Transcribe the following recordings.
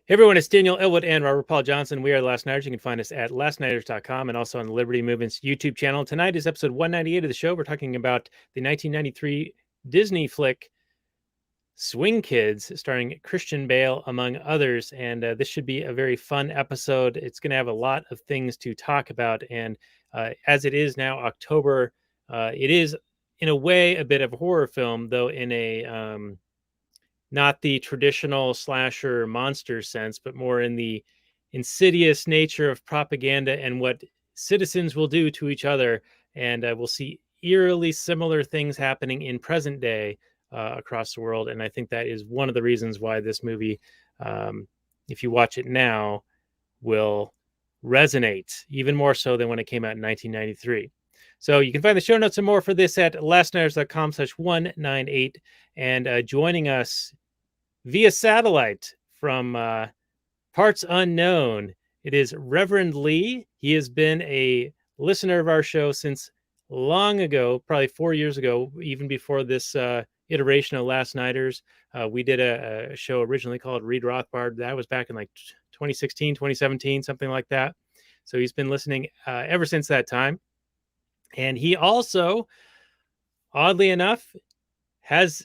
Hey everyone, it's Daniel Elwood and Robert Paul Johnson. We are the Last Nighters. You can find us at lastnighters.com and also on the Liberty Movement's YouTube channel. Tonight is episode 198 of the show. We're talking about the 1993 Disney flick Swing Kids, starring Christian Bale, among others. And this should be a very fun episode. It's going to have a lot of things to talk about. And as it is now October, it is in a way a bit of a horror film, though in a not the traditional slasher monster sense, but more in the insidious nature of propaganda and what citizens will do to each other. And we'll see eerily similar things happening in present day across the world. And I think that is one of the reasons why this movie, if you watch it now, will resonate even more so than when it came out in 1993. So you can find the show notes and more for this at lastnighters.com/198. And joining us via satellite from parts unknown, it is Reverend Lee. He has been a listener of our show since long ago, probably 4 years ago, even before this iteration of Last Nighters. We did a show originally called Read Rothbard. That was back in like 2016, 2017, something like that. So he's been listening ever since that time. And he also, oddly enough, has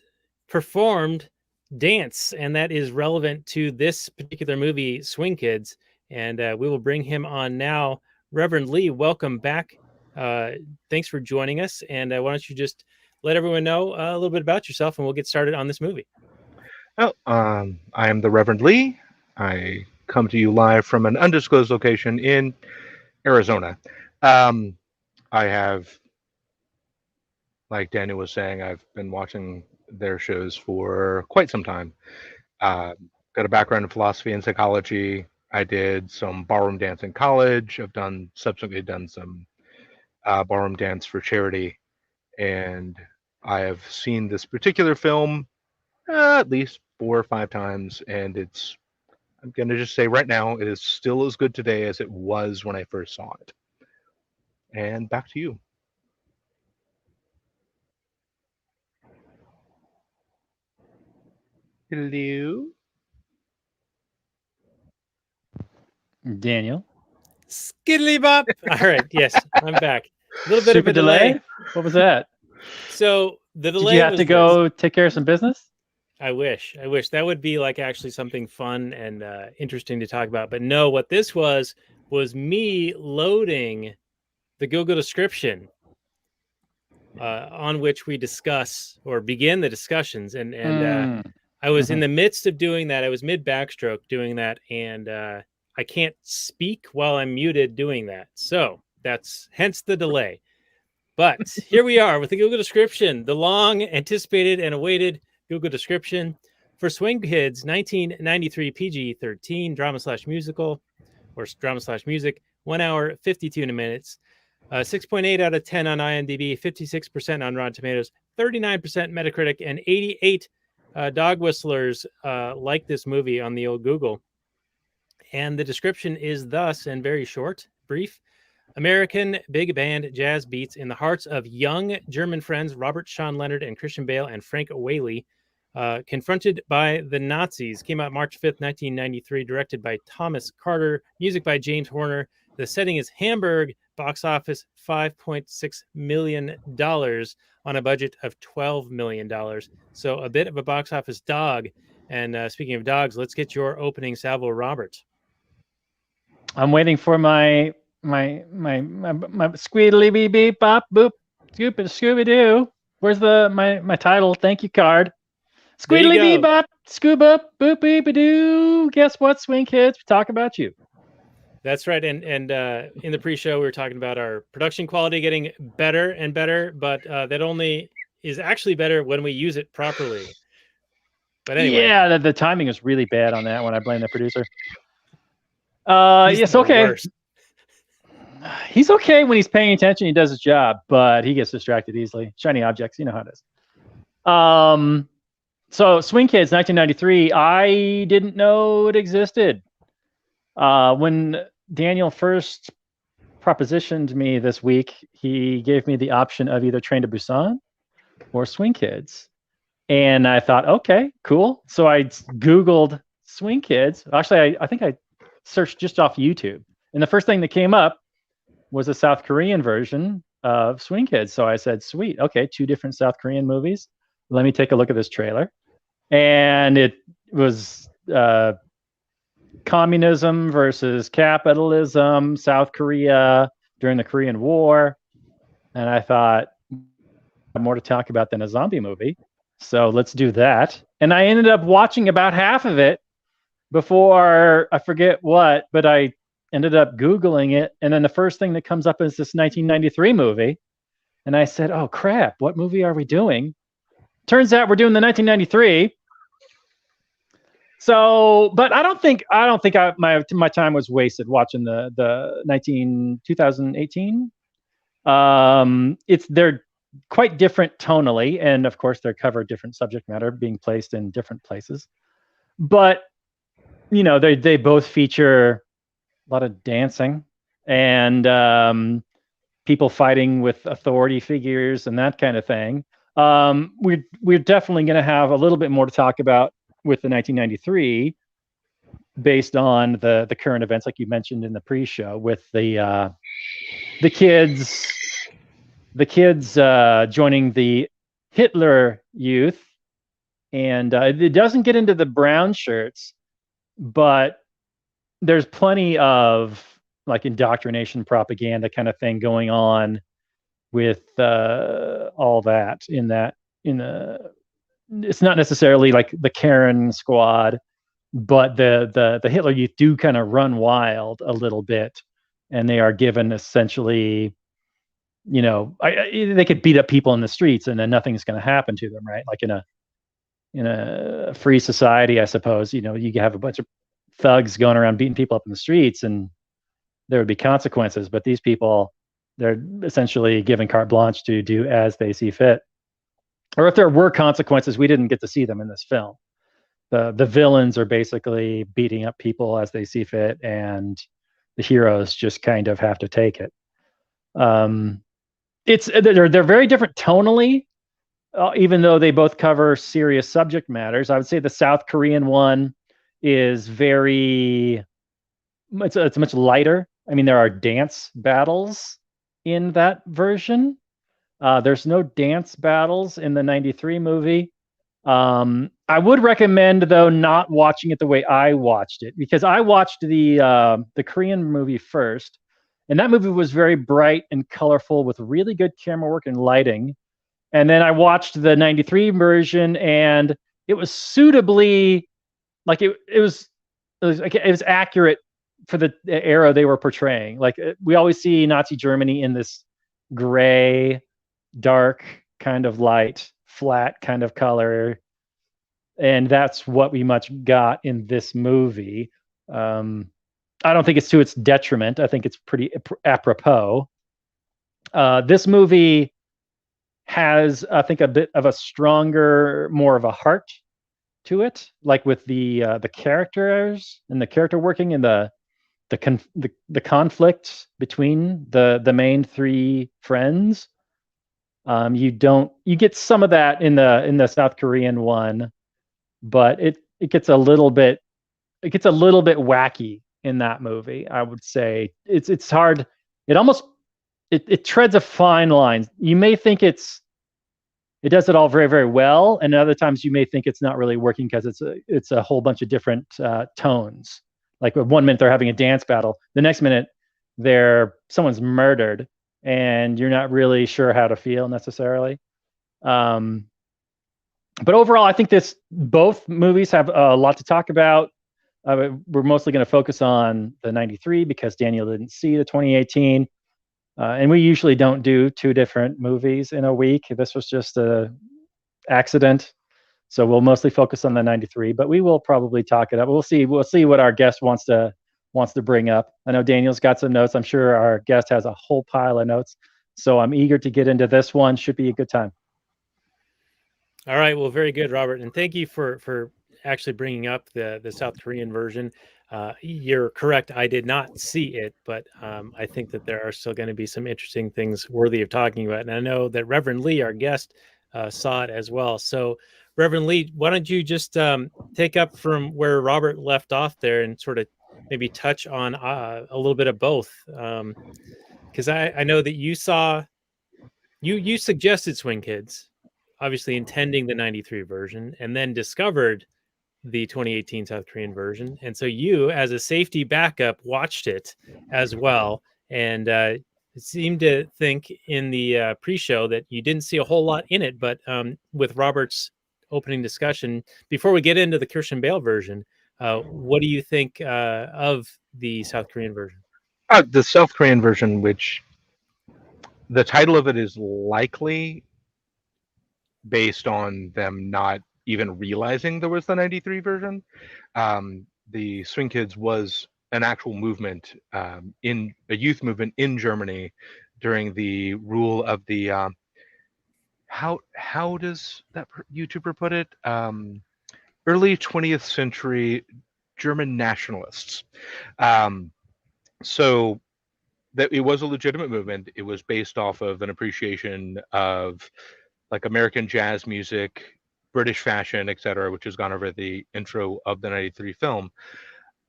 performed dance, and that is relevant to this particular movie, Swing Kids. And we will bring him on now. Reverend Lee, welcome back. Thanks for joining us. And why don't you just let everyone know a little bit about yourself, and we'll get started on this movie. Oh, I am the Reverend Lee. I come to you live from an undisclosed location in Arizona. I have, like Daniel was saying, I've been watching their shows for quite some time. Got a background in philosophy and psychology. I did some ballroom dance in college. I've subsequently done some ballroom dance for charity, and I have seen this particular film at least 4 or 5 times, and I'm going to just say right now, it is still as good today as it was when I first saw it. And back to you. Hello? Daniel. Skiddly bop. All right. Yes, I'm back. A little bit Super of a delay. What was that? So the delay. Did you have to go take care of some business? I wish that would be like actually something fun and interesting to talk about. But no, what this was me loading the Google description on which we discuss or begin the discussions. And I was in the midst of doing that. I was mid backstroke doing that. And I can't speak while I'm muted doing that. So that's hence the delay. But here we are with the Google description, the long anticipated and awaited Google description for Swing Kids, 1993 PG-13 drama/musical or drama/music, 1 hour, 52 minutes, 6.8 out of 10 on IMDb, 56% on Rotten Tomatoes, 39% Metacritic, and 88 dog whistlers like this movie on the old Google. And the description is thus, and very short, brief: American big band jazz beats in the hearts of young German friends Robert Sean Leonard and Christian Bale and Frank Whaley, confronted by the Nazis. Came out March 5th, 1993, directed by Thomas Carter, music by James Horner. The setting is Hamburg, box office $5.6 million on a budget of $12 million. So a bit of a box office dog. And speaking of dogs, let's get your opening salvo, Robert. I'm waiting for my squeedly beep beep bop boop Scooby Doo. Where's my title? Thank you card. Squeedly beep bop scoob up boop beep doo. Guess what, Swing Kids? We talk about you. That's right. And in the pre-show, we were talking about our production quality getting better and better, but that only is actually better when we use it properly. But anyway. Yeah, the timing is really bad on that one. I blame the producer. Yes, okay. Worst. He's okay when he's paying attention. He does his job, but he gets distracted easily. Shiny objects, you know how it is. So Swing Kids, 1993. I didn't know it existed. When Daniel first propositioned me this week, he gave me the option of either Train to Busan or Swing Kids. And I thought, okay, cool. So I Googled Swing Kids. Actually, I think I searched just off YouTube, and the first thing that came up was a South Korean version of Swing Kids. So I said, sweet, okay, 2 different South Korean movies. Let me take a look at this trailer. And it was communism versus capitalism, South Korea during the Korean War. And I thought, more to talk about than a zombie movie. So let's do that. And I ended up watching about half of it before, I forget what, but I ended up Googling it. And then the first thing that comes up is this 1993 movie. And I said, oh crap, what movie are we doing? Turns out we're doing the 1993. So, but I don't think my time was wasted watching the 2018. They're quite different tonally, and of course they cover different subject matter being placed in different places. But you know, they both feature a lot of dancing and people fighting with authority figures and that kind of thing. We're definitely going to have a little bit more to talk about with the 1993, based on the current events, like you mentioned in the pre-show, with the kids joining the Hitler Youth, and it doesn't get into the brown shirts, but there's plenty of like indoctrination propaganda kind of thing going on with all that in the it's not necessarily like the Karen squad, but the Hitler Youth do kind of run wild a little bit, and they are given essentially, you know, they could beat up people in the streets and then nothing's going to happen to them, right? Like in a free society, I suppose, you know, you have a bunch of thugs going around beating people up in the streets and there would be consequences, but these people, they're essentially given carte blanche to do as they see fit. Or if there were consequences, we didn't get to see them in this film. The villains are basically beating up people as they see fit, and the heroes just kind of have to take it. They're very different tonally, even though they both cover serious subject matters. I would say the South Korean one is it's much lighter. I mean, there are dance battles in that version. There's no dance battles in the 93 movie. I would recommend, though, not watching it the way I watched it, because I watched the Korean movie first, and that movie was very bright and colorful with really good camera work and lighting. And then I watched the 93 version, and it was suitably, like it was accurate for the era they were portraying. Like we always see Nazi Germany in this gray, dark kind of light, flat kind of color, and that's what we much got in this movie. I don't think it's to its detriment. I think it's pretty apropos. This movie has, I think, a bit of a stronger, more of a heart to it, like with the characters and the character working and the conflict between the main 3 friends. You get some of that in the South Korean one, but it gets a little bit wacky in that movie. I would say it's hard. It treads a fine line. You may think it does it all very, very well, and other times you may think it's not really working because it's a whole bunch of different tones. Like 1 minute they're having a dance battle, the next minute someone's murdered, and you're not really sure how to feel necessarily. But overall, I think both movies have a lot to talk about. We're mostly going to focus on the 93 because Daniel didn't see the 2018. And we usually don't do 2 different movies in a week. This was just an accident. So we'll mostly focus on the 93, but we will probably talk it up. We'll see what our guest wants to bring up. I know Daniel's got some notes. I'm sure our guest has a whole pile of notes. So I'm eager to get into this one. Should be a good time. All right. Well, very good, Robert. And thank you for actually bringing up the South Korean version. You're correct. I did not see it, but I think that there are still going to be some interesting things worthy of talking about. And I know that Reverend Lee, our guest, saw it as well. So Reverend Lee, why don't you just take up from where Robert left off there and sort of maybe touch on a little bit of both? Because I know that you suggested Swing Kids, obviously intending the 93 version, and then discovered the 2018 South Korean version. And so you, as a safety backup, watched it as well. And seemed to think in the pre-show that you didn't see a whole lot in it. But with Robert's opening discussion, before we get into the Christian Bale version, what do you think of the South Korean version? The South Korean version, which the title of it is likely based on them not even realizing there was the 93 version. The Swing Kids was an actual movement, in a youth movement in Germany during the rule of the how does that YouTuber put it? Early 20th century German nationalists. So that it was a legitimate movement. It was based off of an appreciation of like American jazz music, British fashion, etc., which has gone over the intro of the 93 film.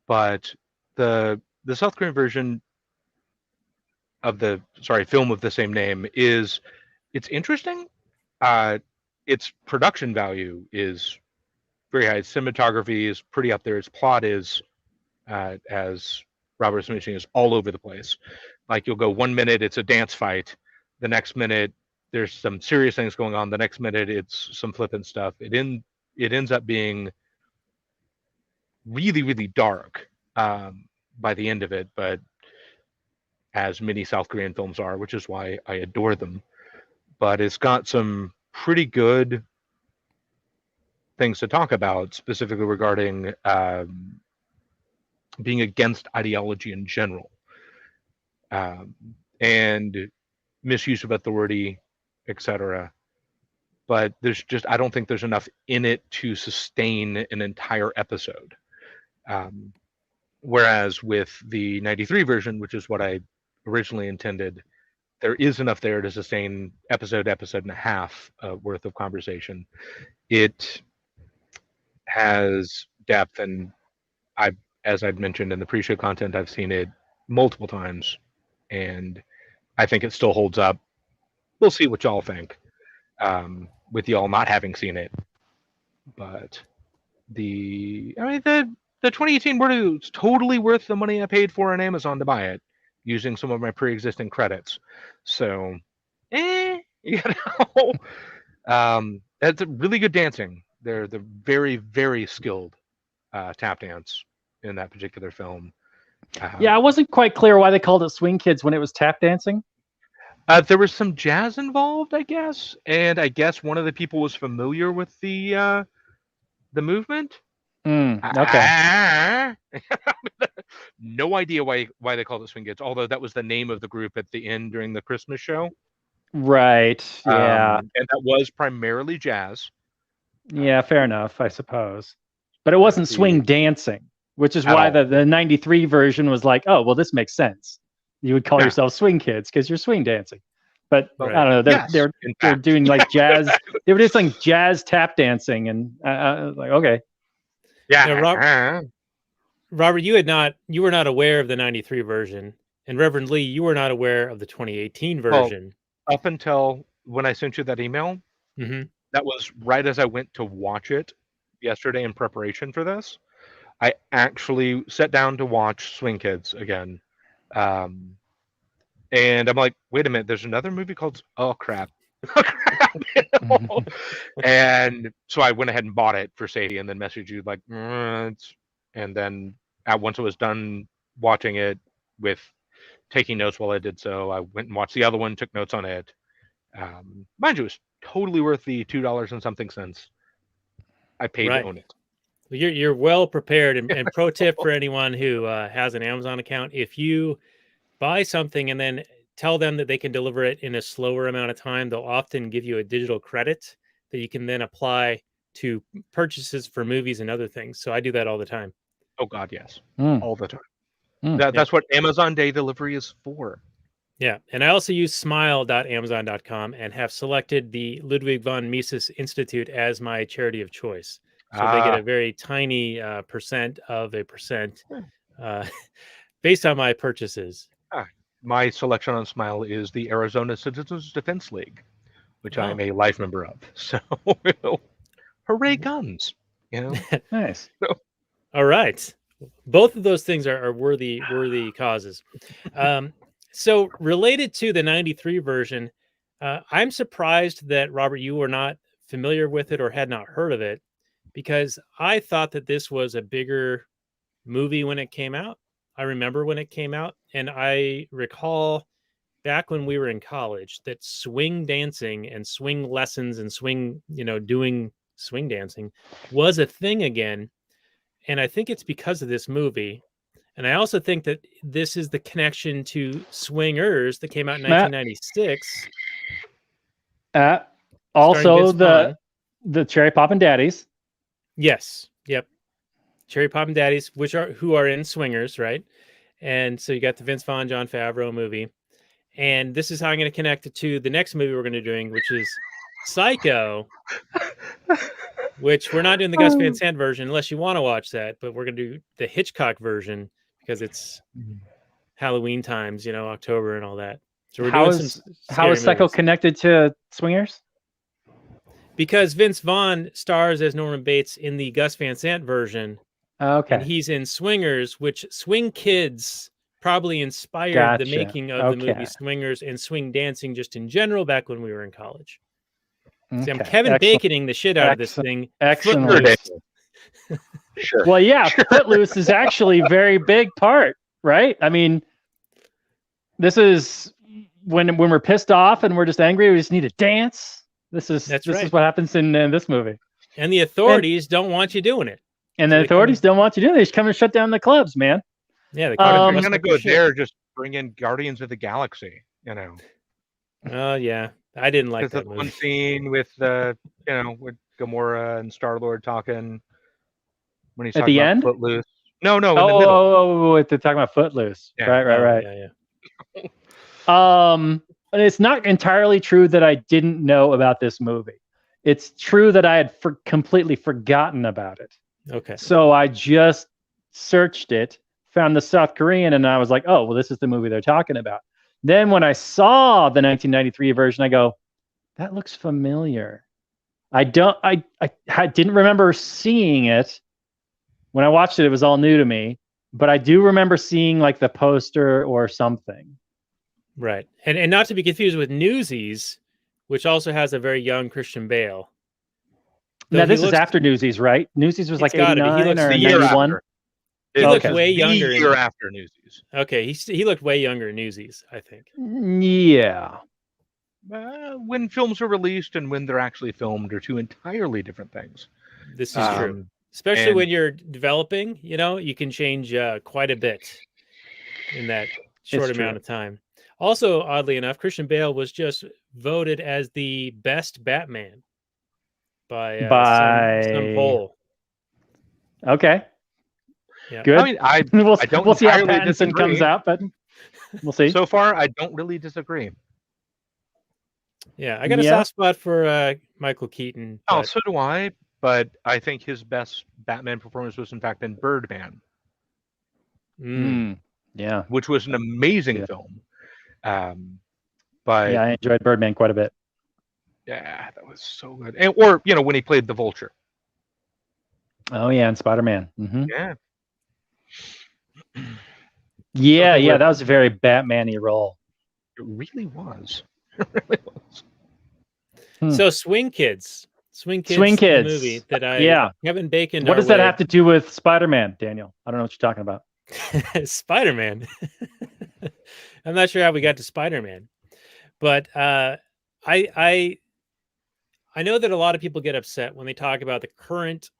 But the South Korean version of the film of the same name it's interesting. Its production value is very high. Its cinematography is pretty up there. Its plot is, as Robert was mentioning, is all over the place. Like you'll go 1 minute it's a dance fight, the next minute there's some serious things going on, the next minute it's some flippant stuff. It ends up being really, really dark by the end of it, but as many South Korean films are, which is why I adore them. But it's got some pretty good things to talk about, specifically regarding being against ideology in general, and misuse of authority, etc. But I don't think there's enough in it to sustain an entire episode. Whereas with the 93 version, which is what I originally intended, there is enough there to sustain episode and a half worth of conversation. It has depth, and as I'd mentioned in the pre-show content, I've seen it multiple times, and I think it still holds up. We'll see what y'all think, with y'all not having seen it. But the 2018 version is totally worth the money I paid for on Amazon to buy it, using some of my pre-existing credits. So, it's really good dancing. They're very, very skilled tap dance in that particular film. Yeah, I wasn't quite clear why they called it Swing Kids when it was tap dancing. There was some jazz involved, I guess, and I guess one of the people was familiar with the movement. Okay. No idea why they called it Swing Kids, although that was the name of the group at the end during the Christmas show. Right. Yeah. And that was primarily jazz. Yeah, fair enough, I suppose. But it wasn't swing dancing, which is why the 93 version was like, oh, well, this makes sense. You would call yourself Swing Kids because you're swing dancing. But I don't know, they're doing like jazz. They were just like jazz tap dancing, and I was like, okay. Yeah. Now, Robert, you were not aware of the 93 version, and Reverend Lee, you were not aware of the 2018 version. Up until when I sent you that email, that was right as I went to watch it yesterday in preparation for this. I actually sat down to watch Swing Kids again. And I'm like, wait a minute, there's another movie called crap. And so I went ahead and bought it for safety, and then messaged you like, and then once I was done watching it with taking notes while I did so, I went and watched the other one, took notes on it. Mind you, it was totally worth the $2 and something cents I paid to own it. You're well prepared. And pro tip for anyone who has an Amazon account: if you buy something and then tell them that they can deliver it in a slower amount of time, they'll often give you a digital credit that you can then apply to purchases for movies and other things. So I do that all the time. Oh God, yes, all the time. That's what Amazon Day delivery is for. Yeah, and I also use smile.amazon.com and have selected the Ludwig von Mises Institute as my charity of choice. So they get a very tiny percent of a percent uh, based on my purchases. My selection on Smile is the Arizona Citizens Defense League, which I am a life member of. So, hooray guns! You know, Nice. All right, both of those things are worthy causes. So related to the '93 version, I'm surprised that Robert, you were not familiar with it or had not heard of it, because I thought that this was a bigger movie when it came out. I remember when it came out, and I recall back when we were in college that swing dancing and swing lessons and swing, doing swing dancing was a thing again. And I think it's because of this movie. And I also think that this is the connection to Swingers that came out in 1996. Also the Cherry Poppin' Daddies. Yes. Yep. Cherry Poppin' Daddies, who are in Swingers, right? And so you got the Vince Vaughn, Jon Favreau movie. And this is how I'm going to connect it to the next movie we're going to be doing, which is Psycho, which we're not doing the Gus Van Sant version unless you want to watch that, but we're going to do the Hitchcock version because it's Halloween times, October and all that. So we're doing some how is Psycho connected to Swingers? Because Vince Vaughn stars as Norman Bates in the Gus Van Sant version. Okay. And he's in Swingers, which Swing Kids probably inspired the making of the movie Swingers and swing dancing just in general back when we were in college. Okay. See, I'm Kevin Baconing the shit out of this thing. Excellent. Sure. Well, yeah, Footloose is actually a very big part, right? I mean, this is when we're pissed off and we're just angry, we just need to dance. This is what happens in this movie. And the authorities don't want you doing it. And the authorities don't want you doing it. They just come and shut down the clubs, man. Yeah, I'm going to go there, just bring in Guardians of the Galaxy, Oh, yeah. I didn't like that movie. One scene with, with Gamora and Star-Lord talking when he's talking about Footloose. No, in the middle. They're talking about Footloose. Yeah. Right. Yeah. And it's not entirely true that I didn't know about this movie. It's true that I had completely forgotten about it. Okay. So I just searched it, found the South Korean, and I was like, oh, well, this is the movie they're talking about. Then when I saw the 1993 version, I go, that looks familiar. I didn't remember seeing it. When I watched it, it was all new to me. But I do remember seeing like the poster or something. Right. And not to be confused with Newsies, which also has a very young Christian Bale. Now, this is after Newsies, right? Newsies was like 89 or 91? He looked way younger. The year after Newsies. Okay, he looked way younger in Newsies, I think. Yeah. When films are released and when they're actually filmed are two entirely different things. This is true. Especially when you're developing, you can change quite a bit in that short amount of time. Also, oddly enough, Christian Bale was just voted as the best Batman by some poll. Okay. Yeah. Good. I mean, I don't we'll see how Pattinson disagree. comes out, but we'll see. So far, I don't really disagree. Yeah, I got a soft spot for Michael Keaton. Oh, so do I. But I think his best Batman performance was, in fact, in Birdman. Yeah. Which was an amazing film. But yeah, I enjoyed Birdman quite a bit. Yeah, that was so good. And, or, when he played the Vulture. Oh, yeah, and Spider-Man. Mm-hmm. Yeah. Yeah, that was a very Batman-y role. It really was. So Swing Kids. Swing Kids. The movie that Kevin Bacon. What does that have to do with Spider-Man, Daniel? I don't know what you're talking about. Spider-Man. I'm not sure how we got to Spider-Man, but I know that a lot of people get upset when they talk about the current,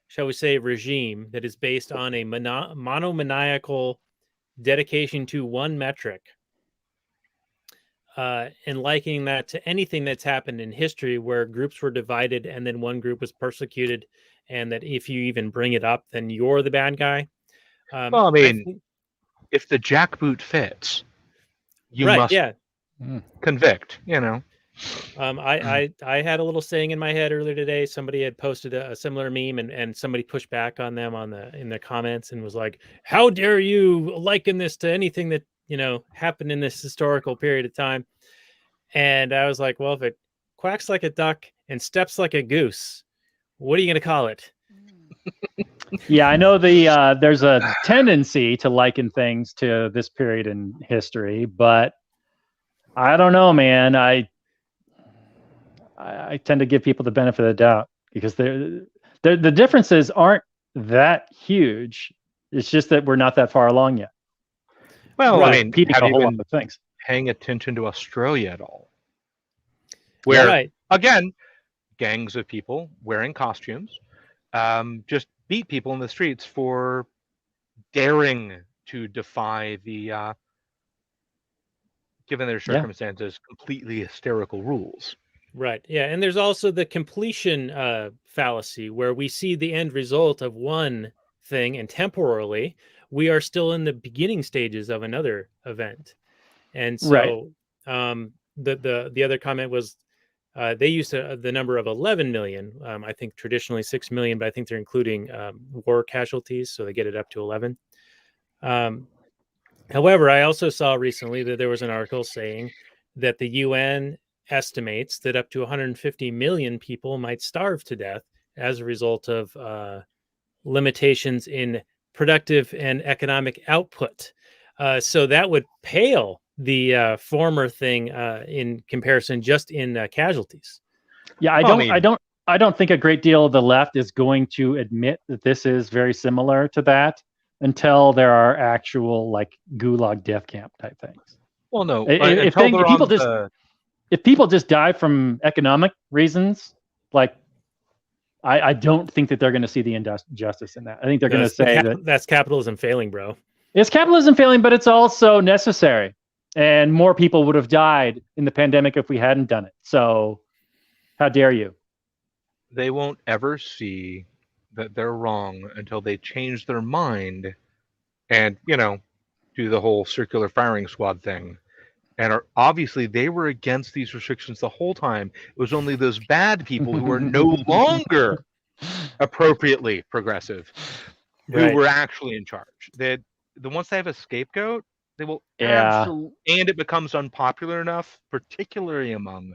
shall we say, regime that is based on a monomaniacal dedication to one metric, and likening that to anything that's happened in history where groups were divided and then one group was persecuted, and that if you even bring it up, then you're the bad guy. Well, I mean, if the jackboot fits. you right, must yeah. convict, you know. I had a little saying in my head earlier today. Somebody had posted a similar meme, and somebody pushed back on them in the comments and was like, "How dare you liken this to anything that happened in this historical period of time?" And I was like, "Well, if it quacks like a duck and steps like a goose, what are you going to call it?" Yeah, I know there's a tendency to liken things to this period in history, but I don't know, man. I tend to give people the benefit of the doubt because the differences aren't that huge. It's just that we're not that far along yet. Well, We're I mean, repeating have a you whole lot been of things. paying attention to Australia at all? Where, Right. again, gangs of people wearing costumes just beat people in the streets for daring to defy the, given their circumstances, completely hysterical rules. Right. Yeah. And there's also the completion fallacy where we see the end result of one thing and temporally we are still in the beginning stages of another event. And so the other comment was they used the number of 11 million. I think traditionally 6 million, but I think they're including war casualties. So they get it up to 11. However, I also saw recently that there was an article saying that the UN estimates that up to 150 million people might starve to death as a result of limitations in productive and economic output. So that would pale the former thing in comparison, just in casualties. Yeah, I don't think a great deal of the left is going to admit that this is very similar to that until there are actual like gulag death camp type things. Well, no, If people just die from economic reasons, like I don't think that they're going to see the injustice in that. I think they're going to say that's capitalism failing, bro. It's capitalism failing, but it's also necessary. And more people would have died in the pandemic if we hadn't done it. So how dare you? They won't ever see that they're wrong until they change their mind and, do the whole circular firing squad thing. And obviously they were against these restrictions the whole time. It was only those bad people who are no longer appropriately progressive who were actually in charge. Once they have a scapegoat, they will absolutely, and it becomes unpopular enough, particularly among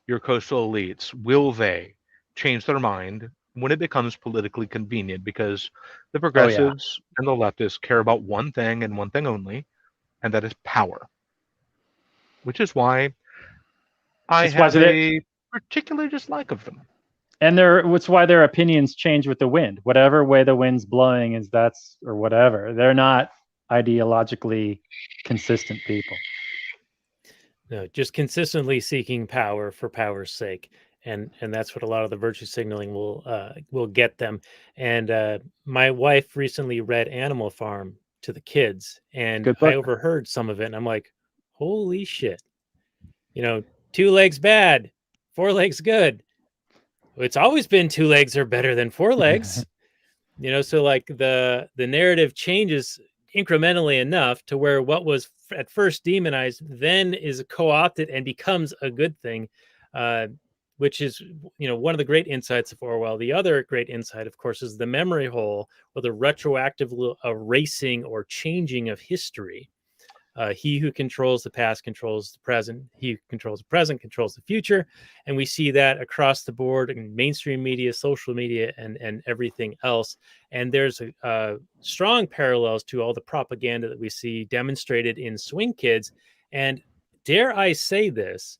your coastal elites, will they change their mind when it becomes politically convenient? Because the progressives and the leftists care about one thing and one thing only, and that is power. Which is why I have a particular dislike of them. And it's why their opinions change with the wind. Whatever way the wind's blowing or whatever. They're not ideologically consistent people. No, just consistently seeking power for power's sake. And that's what a lot of the virtue signaling will get them. And my wife recently read Animal Farm to the kids, and I overheard some of it, and I'm like, holy shit. 2 legs bad, 4 legs good. It's always been 2 legs are better than 4 legs. So like the narrative changes incrementally enough to where what was at first demonized then is co-opted and becomes a good thing, which is one of the great insights of Orwell. The other great insight, of course, is the memory hole, or the retroactive erasing or changing of history. He who controls the past controls the present. He who controls the present controls the future. And we see that across the board in mainstream media, social media, and everything else. And there's strong parallels to all the propaganda that we see demonstrated in Swing Kids. And dare I say this,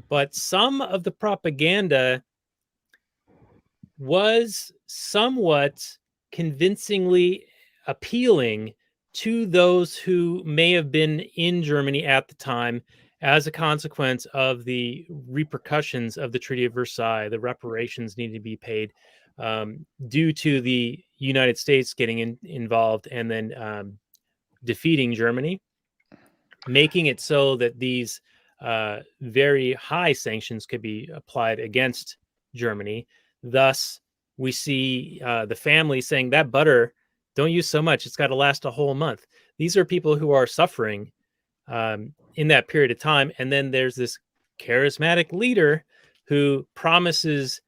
but some of the propaganda was somewhat convincingly appealing to those who may have been in Germany at the time as a consequence of the repercussions of the Treaty of Versailles. The reparations needed to be paid due to the United States getting involved and then defeating Germany, making it so that these very high sanctions could be applied against Germany. Thus, we see the family saying that butter, don't use so much. It's got to last a whole month. These are people who are suffering in that period of time. And then there's this charismatic leader who promises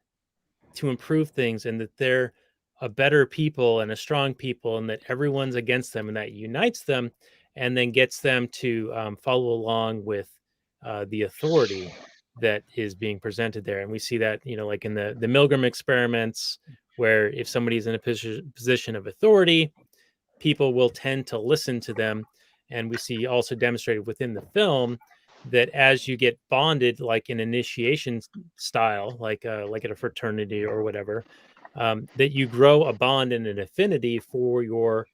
to improve things and that they're a better people and a strong people and that everyone's against them, and that unites them and then gets them to follow along with the authority that is being presented there. And we see that, like in the Milgram experiments, where if somebody's in a position of authority, people will tend to listen to them. And we see also demonstrated within the film that as you get bonded, like an initiation style, like at a fraternity or whatever, that you grow a bond and an affinity for your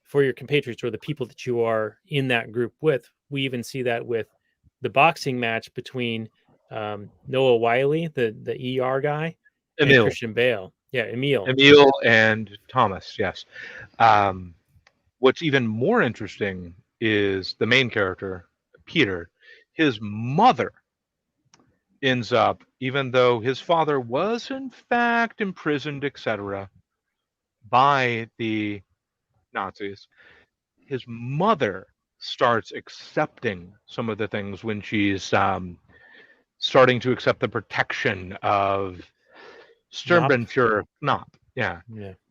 compatriots or the people that you are in that group with. We even see that with the boxing match between Noah Whaley, the ER guy, and Christian Bale. Yeah, Emil and Thomas. Yes. What's even more interesting is the main character, Peter. His mother ends up, even though his father was in fact imprisoned, etc., by the Nazis, his mother starts accepting some of the things when she's starting to accept the protection of Sturmbannführer Knopf. Yeah.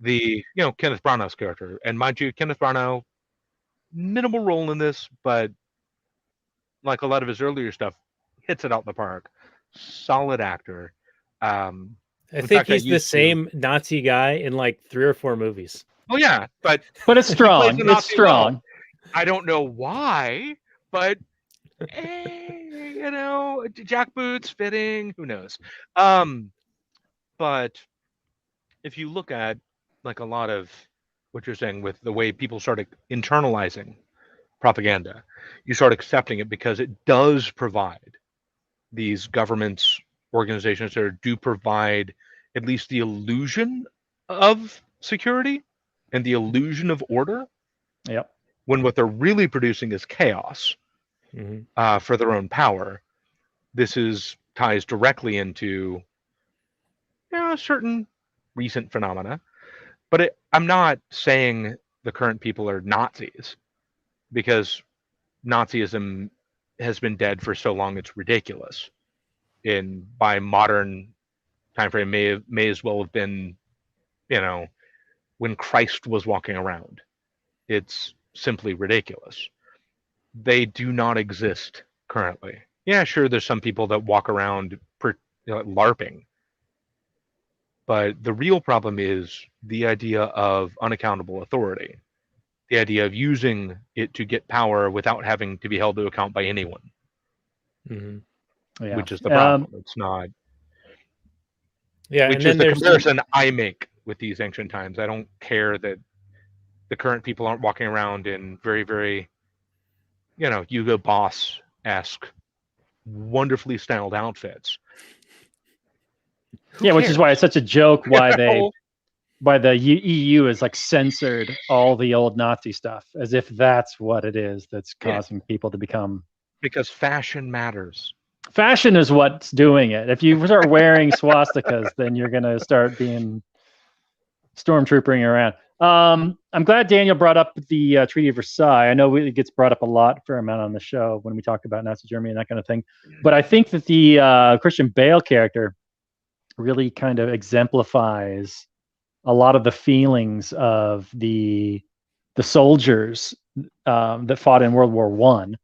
The Kenneth Branagh's character. And mind you, Kenneth Branagh, minimal role in this, but like a lot of his earlier stuff, hits it out in the park. Solid actor. I think he's the same Nazi guy in like 3 or 4 movies. Oh yeah, but it's strong. It's strong. Well. I don't know why, but hey, jackboots fitting. Who knows? But if you look at like a lot of what you're saying with the way people started internalizing propaganda, you start accepting it because it does provide these governments, organizations that do provide at least the illusion of security and the illusion of order. Yep. When what they're really producing is chaos for their own power. This ties directly into certain recent phenomena. But I'm not saying the current people are Nazis, because Nazism has been dead for so long it's ridiculous. By modern time frame, may as well have been, when Christ was walking around. It's simply ridiculous. They do not exist currently. Yeah, sure, there's some people that walk around LARPing. But the real problem is the idea of unaccountable authority. The idea of using it to get power without having to be held to account by anyone. Yeah. Which is the problem. It's not. Yeah, which is the comparison I make with these ancient times. I don't care that the current people aren't walking around in very, very, Hugo Boss-esque, wonderfully styled outfits. Yeah, which is why it's such a joke why the EU is like censored all the old Nazi stuff, as if that's what it is that's causing people to become. Because fashion matters. Fashion is what's doing it. If you start wearing swastikas, then you're going to start being stormtroopering around. I'm glad Daniel brought up the Treaty of Versailles. I know it gets brought up a lot for a amount on the show when we talk about Nazi Germany and that kind of thing. But I think that the Christian Bale character really kind of exemplifies a lot of the feelings of the soldiers that fought in World War One.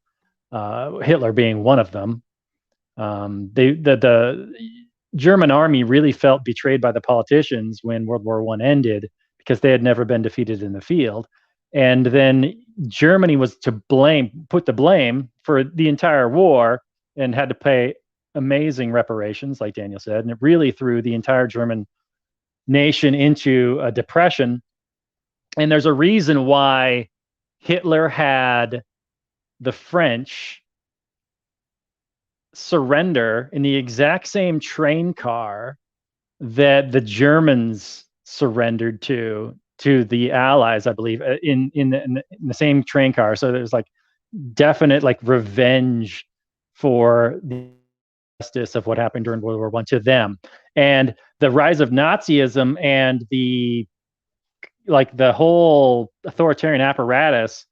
Hitler being one of them. The German army really felt betrayed by the politicians when World War One ended, because they had never been defeated in the field. And then Germany was put the blame for the entire war, and had to pay amazing reparations, like Daniel said. And it really threw the entire German nation into a depression. And there's a reason why Hitler had the French surrender in the exact same train car that the Germans surrendered to the Allies, I believe, in the same train car. So there's like definite like revenge for the justice of what happened during World War One to them. And the rise of Nazism and the whole authoritarian apparatus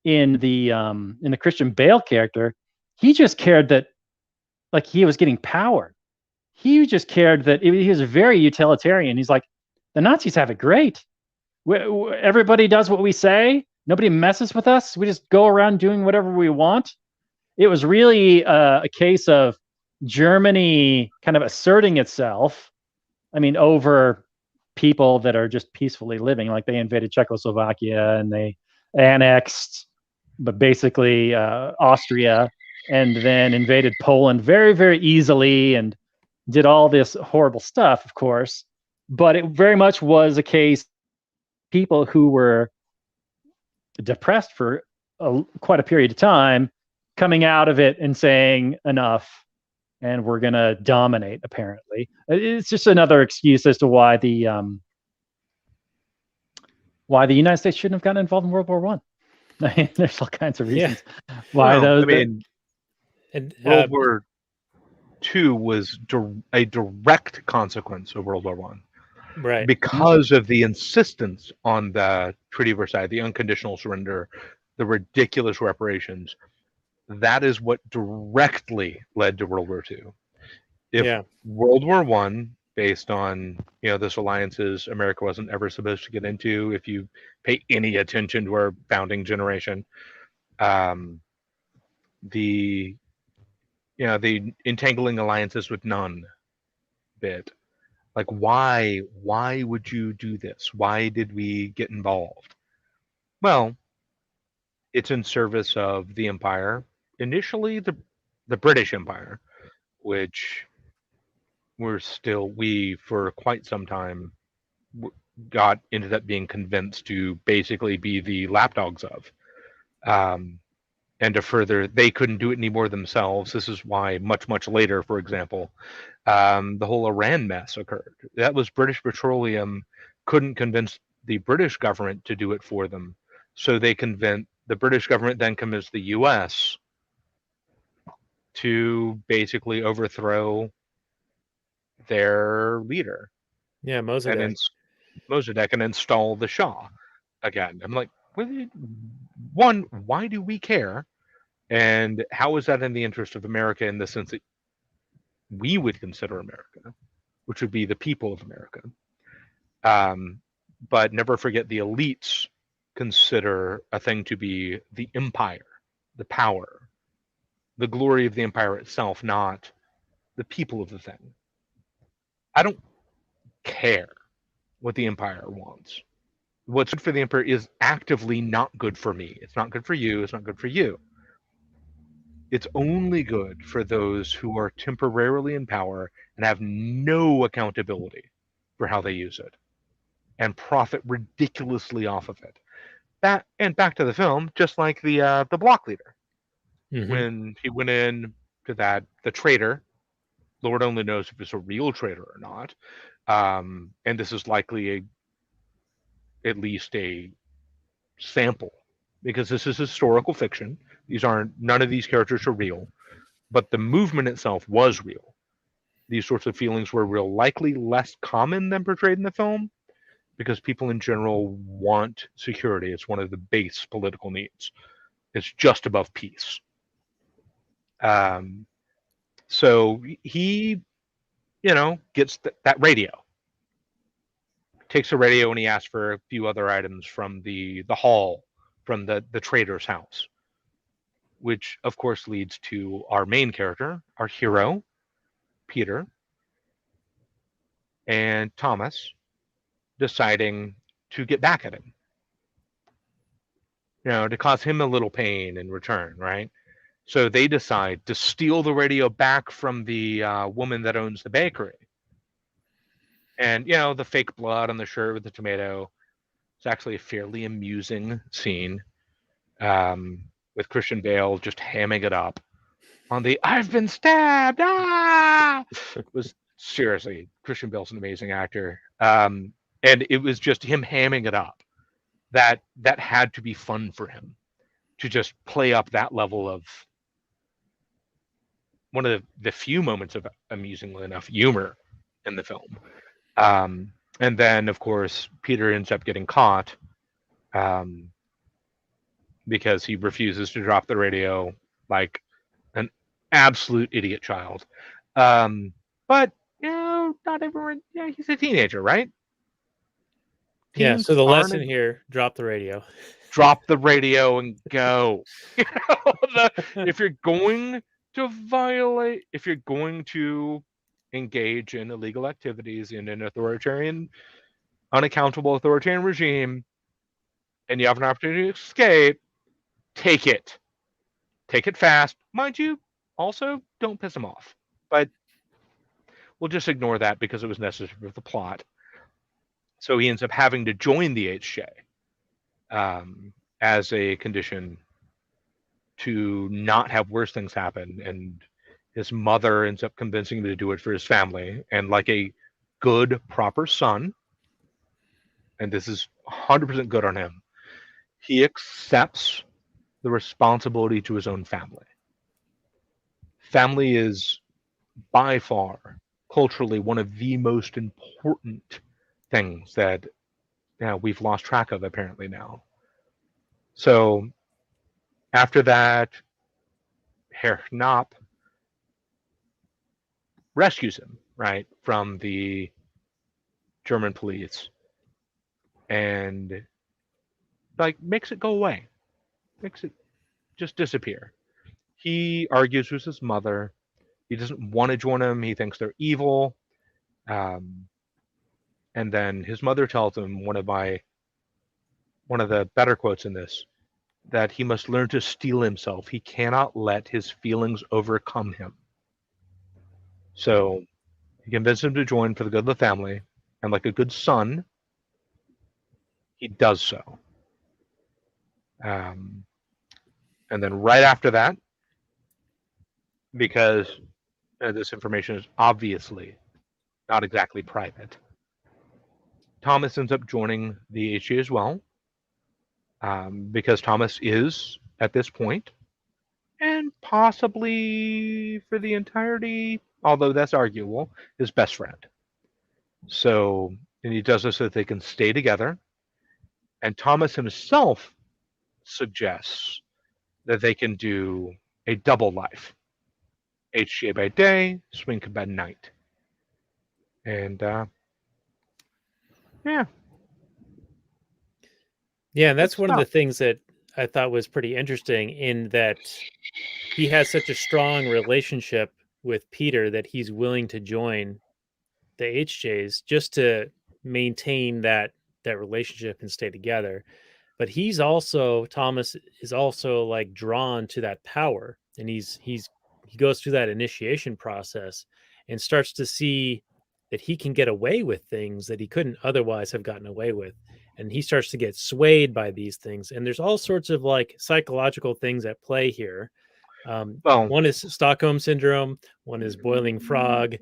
in the Christian Bale character, he just cared that like he was getting power. He just cared that he was very utilitarian. He's like, the Nazis have it great. Everybody does what we say. Nobody messes with us. We just go around doing whatever we want. It was really a case of Germany kind of asserting itself. I mean, over people that are just peacefully living. Like they invaded Czechoslovakia and they annexed, but basically Austria, and then invaded Poland very, very easily and did all this horrible stuff, of course. But it very much was a case of people who were depressed for quite a period of time, coming out of it and saying enough, and we're going to dominate. Apparently, it's just another excuse as to why the United States shouldn't have gotten involved in World War One. I mean, there's all kinds of reasons why those. I mean, World War II was a direct consequence of World War One. Right. Because of the insistence on the Treaty of Versailles, the unconditional surrender, the ridiculous reparations, that is what directly led to World War II. If World War One, based on this alliances America wasn't ever supposed to get into, if you pay any attention to our founding generation, the entangling alliances with none bit. Like, why would you do this? Why did we get involved? Well, it's in service of the empire. Initially, the British Empire, which we for quite some time ended up being convinced to basically be the lapdogs of. And to further, they couldn't do it anymore themselves. This is why much, much later, for example, the whole Iran mess occurred. That was British Petroleum couldn't convince the British government to do it for them. So the British government then convinced the US to basically overthrow their leader. Yeah, Mossadegh, and install the Shah again. I'm like, one, why do we care? And how is that in the interest of America in the sense that we would consider America, which would be the people of America? But never forget, the elites consider a thing to be the empire, the power, the glory of the empire itself, not the people of the thing. I don't care what the empire wants. What's good for the empire is actively not good for me. It's not good for you. It's not good for you. It's only good for those who are temporarily in power and have no accountability for how they use it and profit ridiculously off of it. And back to the film, just like the block leader. Mm-hmm. When he went in to the traitor, Lord only knows if it's a real traitor or not. And this is likely at least a sample, because this is historical fiction. None of these characters are real, but the movement itself was real. These sorts of feelings were real, likely less common than portrayed in the film, because people in general want security. It's one of the base political needs. It's just above peace. So he, gets that radio. Takes a radio and he asks for a few other items from the hall, from the trader's house, which of course leads to our main character, our hero, Peter, and Thomas deciding to get back at him, to cause him a little pain in return, right? So they decide to steal the radio back from the woman that owns the bakery. And, the fake blood on the shirt with the tomato. It's actually a fairly amusing scene with Christian Bale just hamming it up on the "I've been stabbed!" It was seriously, Christian Bale's an amazing actor. And it was just him hamming it up. That had to be fun for him, to just play up that level of one of the few moments of amusingly enough humor in the film. And then, of course, Peter ends up getting caught. because he refuses to drop the radio like an absolute idiot child. But not everyone. Yeah, he's a teenager, right? Yeah. Teens So the aren't lesson here: drop the radio. drop the radio and go. If you're going to violate, if you're going to engage in illegal activities in an authoritarian, unaccountable authoritarian regime, and you have an opportunity to escape, take it. Take it fast. Mind you, also don't piss them off. But we'll just ignore that because it was necessary for the plot. So he ends up having to join the HJ as a condition to not have worse things happen. And his mother ends up convincing him to do it for his family. And like a good, proper son, and this is 100% good on him, he accepts the responsibility to his own family. Family is by far culturally one of the most important things that we've lost track of apparently now. So after that, Herr Knopp rescues him, right, from the German police and like makes it go away, makes it just disappear. He argues with his mother. He doesn't want to join him. He thinks they're evil. And then his mother tells him one of the better quotes in this, that he must learn to steel himself. He cannot let his feelings overcome him. So he convinced him to join for the good of the family, and like a good son, he does so. And then right after that, because this information is obviously not exactly private, Thomas ends up joining the HG as well, because Thomas is, at this point, and possibly for the entirety, although that's arguable, his best friend. So, and he does this so that they can stay together. And Thomas himself suggests that they can do a double life. HGA by day, Swing by night. And yeah. Yeah, and that's one of the things that I thought was pretty interesting, in that he has such a strong relationship with Peter that he's willing to join the HJs just to maintain that relationship and stay together. But Thomas is also like drawn to that power, and he goes through that initiation process and starts to see that he can get away with things that he couldn't otherwise have gotten away with. And he starts to get swayed by these things. And there's all sorts of like psychological things at play here. One is Stockholm syndrome. One is boiling frog.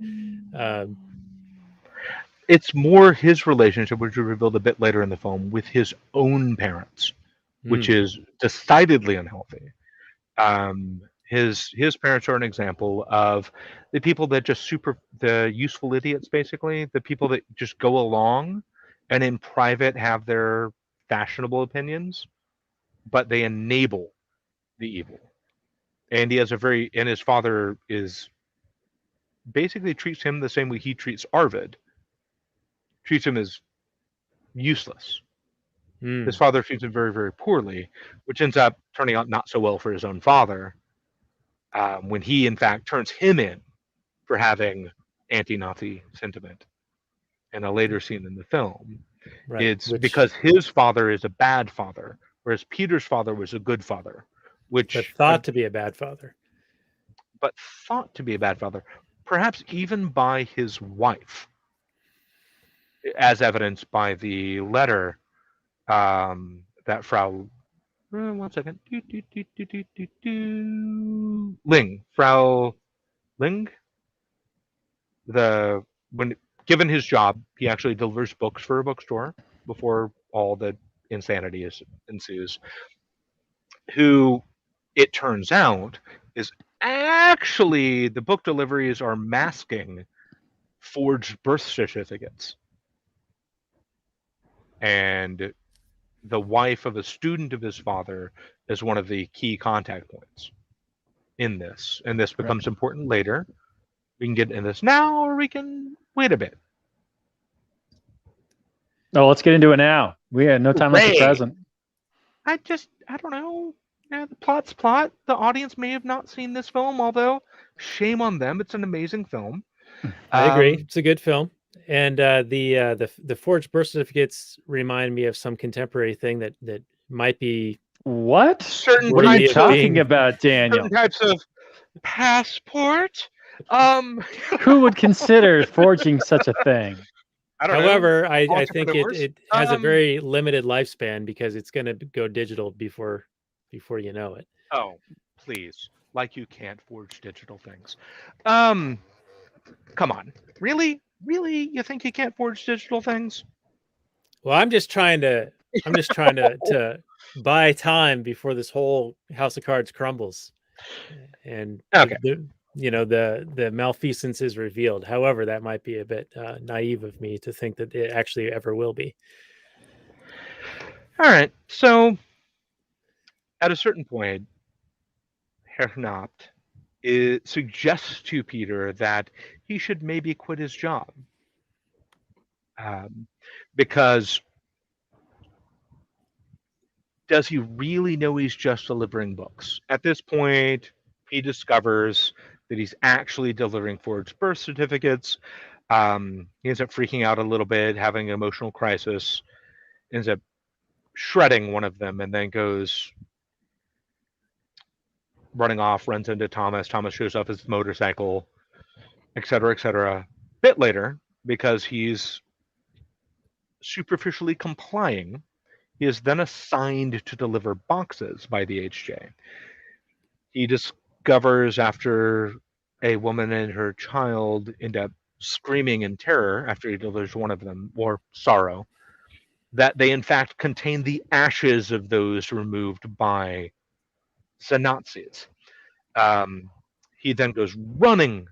It's more his relationship, which we revealed a bit later in the film, with his own parents, which is decidedly unhealthy. His parents are an example of the people that the useful idiots, basically, the people that just go along and in private have their fashionable opinions, but they enable the evil. And his father basically treats him the same way he treats Arvid. Treats him as useless. His father treats him very, very poorly, which ends up turning out not so well for his own father, when he, in fact, turns him in for having anti-Nazi sentiment in a later scene in the film. Right. It's because his father is a bad father, whereas Peter's father was a good father. But thought to be a bad father. Perhaps even by his wife, as evidenced by the letter that Frau Ling, when given his job, he actually delivers books for a bookstore before all the insanity ensues. Who, it turns out, is actually, the book deliveries are masking forged birth certificates. And the wife of a student of his father is one of the key contact points in this, and this becomes important later. We can get into this now, or we can wait a bit. Oh, let's get into it now. We had no time like the present. I don't know. Yeah, the plot's plot. The audience may have not seen this film, although shame on them. It's an amazing film. I agree. It's a good film. And the forged birth certificates remind me of some contemporary thing that might be what? Certain what are you talking about, Daniel? Certain types of passport. Who would consider forging such a thing? However, I think it has a very limited lifespan because it's going to go digital before you know it. Oh, please. Like you can't forge digital things. Come on. Really? Really? You think you can't forge digital things? Well, I'm just trying to to buy time before this whole house of cards crumbles. And the malfeasance is revealed. However, that might be a bit naive of me to think that it actually ever will be. All right. So at a certain point, Herr Nacht suggests to Peter that he should maybe quit his job. Because does he really know he's just delivering books? At this point, he discovers that he's actually delivering forged birth certificates. He ends up freaking out a little bit, having an emotional crisis, ends up shredding one of them, and then goes running off, runs into Thomas. Thomas shows up his motorcycle, etc., etc. Bit later, because he's superficially complying, he is then assigned to deliver boxes by the HJ. He discovers after a woman and her child end up screaming in terror after he delivers one of them, or sorrow, that they in fact contain the ashes of those removed by the Nazis. He then goes running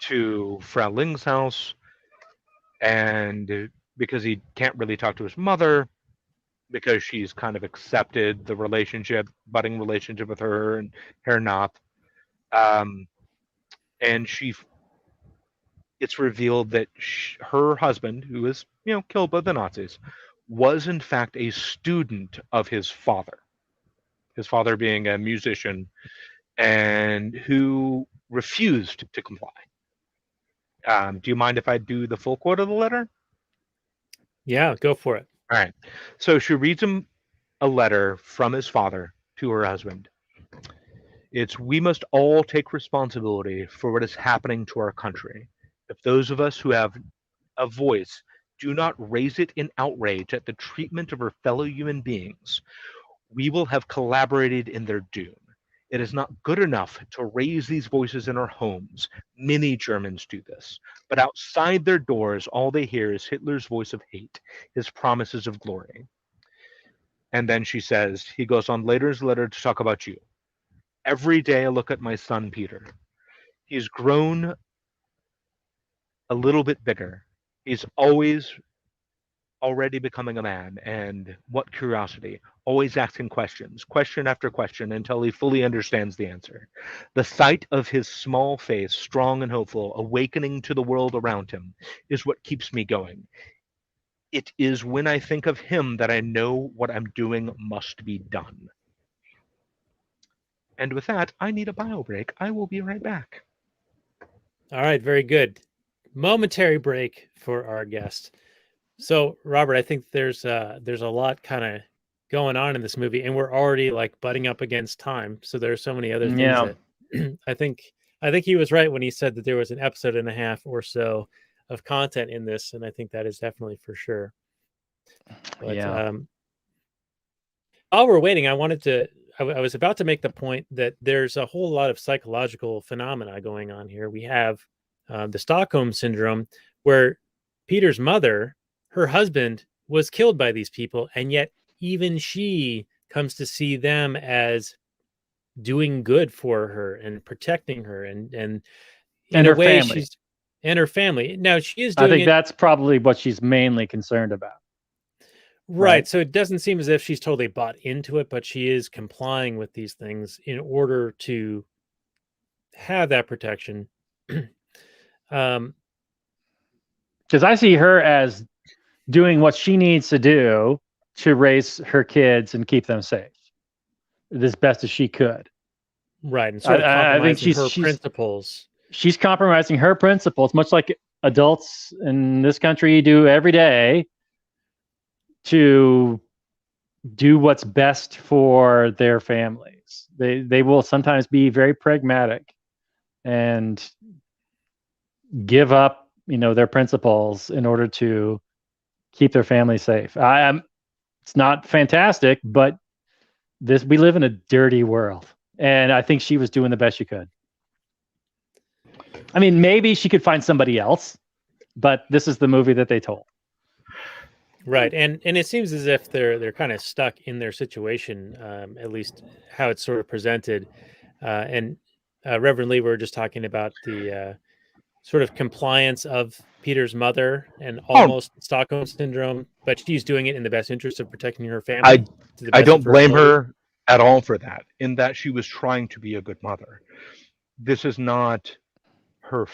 to Frau Ling's house, and because he can't really talk to his mother, because she's kind of accepted the budding relationship with her and Herr Nacht, and it's revealed that her husband, who was killed by the Nazis, was in fact a student of his father being a musician, and who refused to comply. Do you mind if I do the full quote of the letter? Yeah, go for it. All right. So she reads him a letter from his father to her husband. It's, "We must all take responsibility for what is happening to our country. If those of us who have a voice do not raise it in outrage at the treatment of our fellow human beings, we will have collaborated in their doom. It is not good enough to raise these voices in our homes. Many Germans do this. But outside their doors, all they hear is Hitler's voice of hate, his promises of glory." And then she says, he goes on later in his letter to talk about you. "Every day I look at my son, Peter. He's grown a little bit bigger. He's already becoming a man, and what curiosity, always asking questions, question after question, until he fully understands the answer. The sight of his small face, strong and hopeful, awakening to the world around him, is what keeps me going. It is when I think of him that I know what I'm doing must be done." And with that, I need a bio break. I will be right back. All right, very good. Momentary break for our guest. So, Robert, I think there's a lot kind of going on in this movie, and we're already like butting up against time. So there are so many other things that I think he was right when he said that there was an episode and a half or so of content in this, and I think that is definitely for sure. But while we're waiting, I was about to make the point that there's a whole lot of psychological phenomena going on here. We have the Stockholm syndrome, where Peter's mother, her husband, was killed by these people, and yet even she comes to see them as doing good for her and protecting her, and in her a way family. And her family. Now she is doing I think that's probably what she's mainly concerned about. Right. So it doesn't seem as if she's totally bought into it, but she is complying with these things in order to have that protection. Because I see her as doing what she needs to do to raise her kids and keep them safe as best as she could. Right. And sort of compromising her principles. She's compromising her principles, much like adults in this country do every day, to do what's best for their families. They will sometimes be very pragmatic and give up, their principles in order to keep their family safe. It's not fantastic, but we live in a dirty world, and I think she was doing the best she could. I mean, maybe she could find somebody else, but this is the movie that they told. Right, and it seems as if they're kind of stuck in their situation, at least how it's sort of presented. And Reverend Lee, we were just talking about the sort of compliance of Peter's mother and almost Stockholm syndrome, but she's doing it in the best interest of protecting her family. I don't blame her at all for that, in that she was trying to be a good mother. This is not her.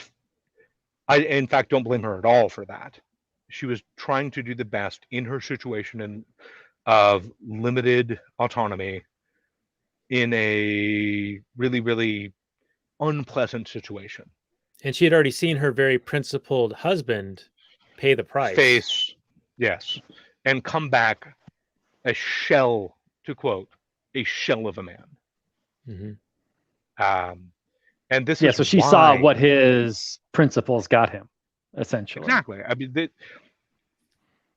I, in fact, don't blame her at all for that. She was trying to do the best in her situation and of limited autonomy in a really, really unpleasant situation. And she had already seen her very principled husband pay the price. Yes, and come back a shell, to quote, a shell of a man. Mm-hmm. And this is so she saw what his principles got him, essentially. Exactly. I mean,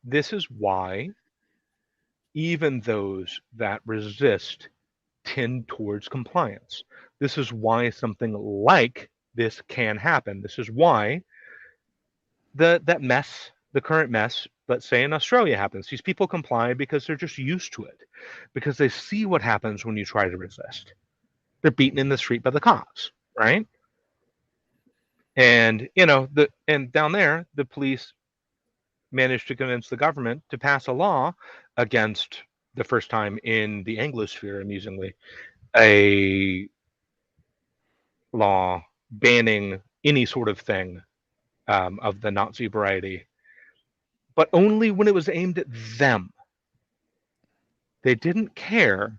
this is why even those that resist tend towards compliance. This is why something like this can happen. This is why the current mess, let's say in Australia, happens. These people comply because they're just used to it, because they see what happens when you try to resist. They're beaten in the street by the cops, right? And and down there, the police managed to convince the government to pass a law against, the first time in the Anglosphere, amusingly, a law banning any sort of thing of the Nazi variety, but only when it was aimed at them. They didn't care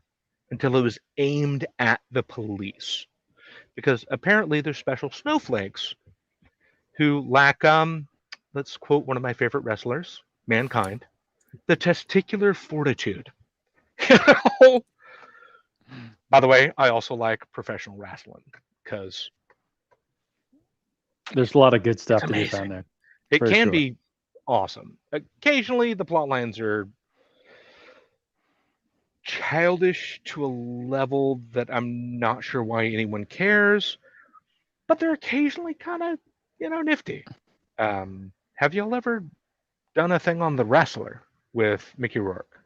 until it was aimed at the police, because apparently they're special snowflakes who lack, let's quote one of my favorite wrestlers, Mankind, the testicular fortitude. By the way, I also like professional wrestling, because there's a lot of good stuff to be found there. It can be awesome. Occasionally, the plot lines are childish to a level that I'm not sure why anyone cares, but they're occasionally kind of, nifty. Have y'all ever done a thing on The Wrestler with Mickey Rourke?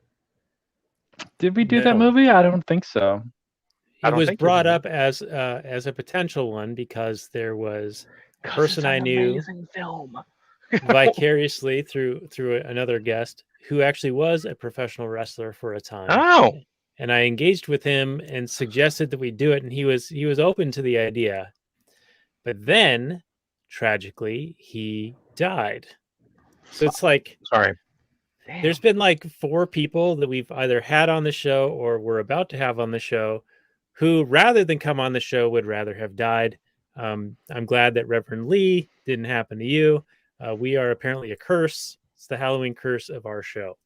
Did we do that movie? I don't think so. It was brought up as a potential one because there was a person I knew, amazing film, vicariously through another guest who actually was a professional wrestler for a time. Oh, and I engaged with him and suggested that we do it, and he was open to the idea. But then, tragically, he died. So it's like, sorry. There's been like 4 people that we've either had on the show or we're about to have on the show who, rather than come on the show, would rather have died. I'm glad that Reverend Lee didn't happen to you. We are apparently a curse. It's the Halloween curse of our show.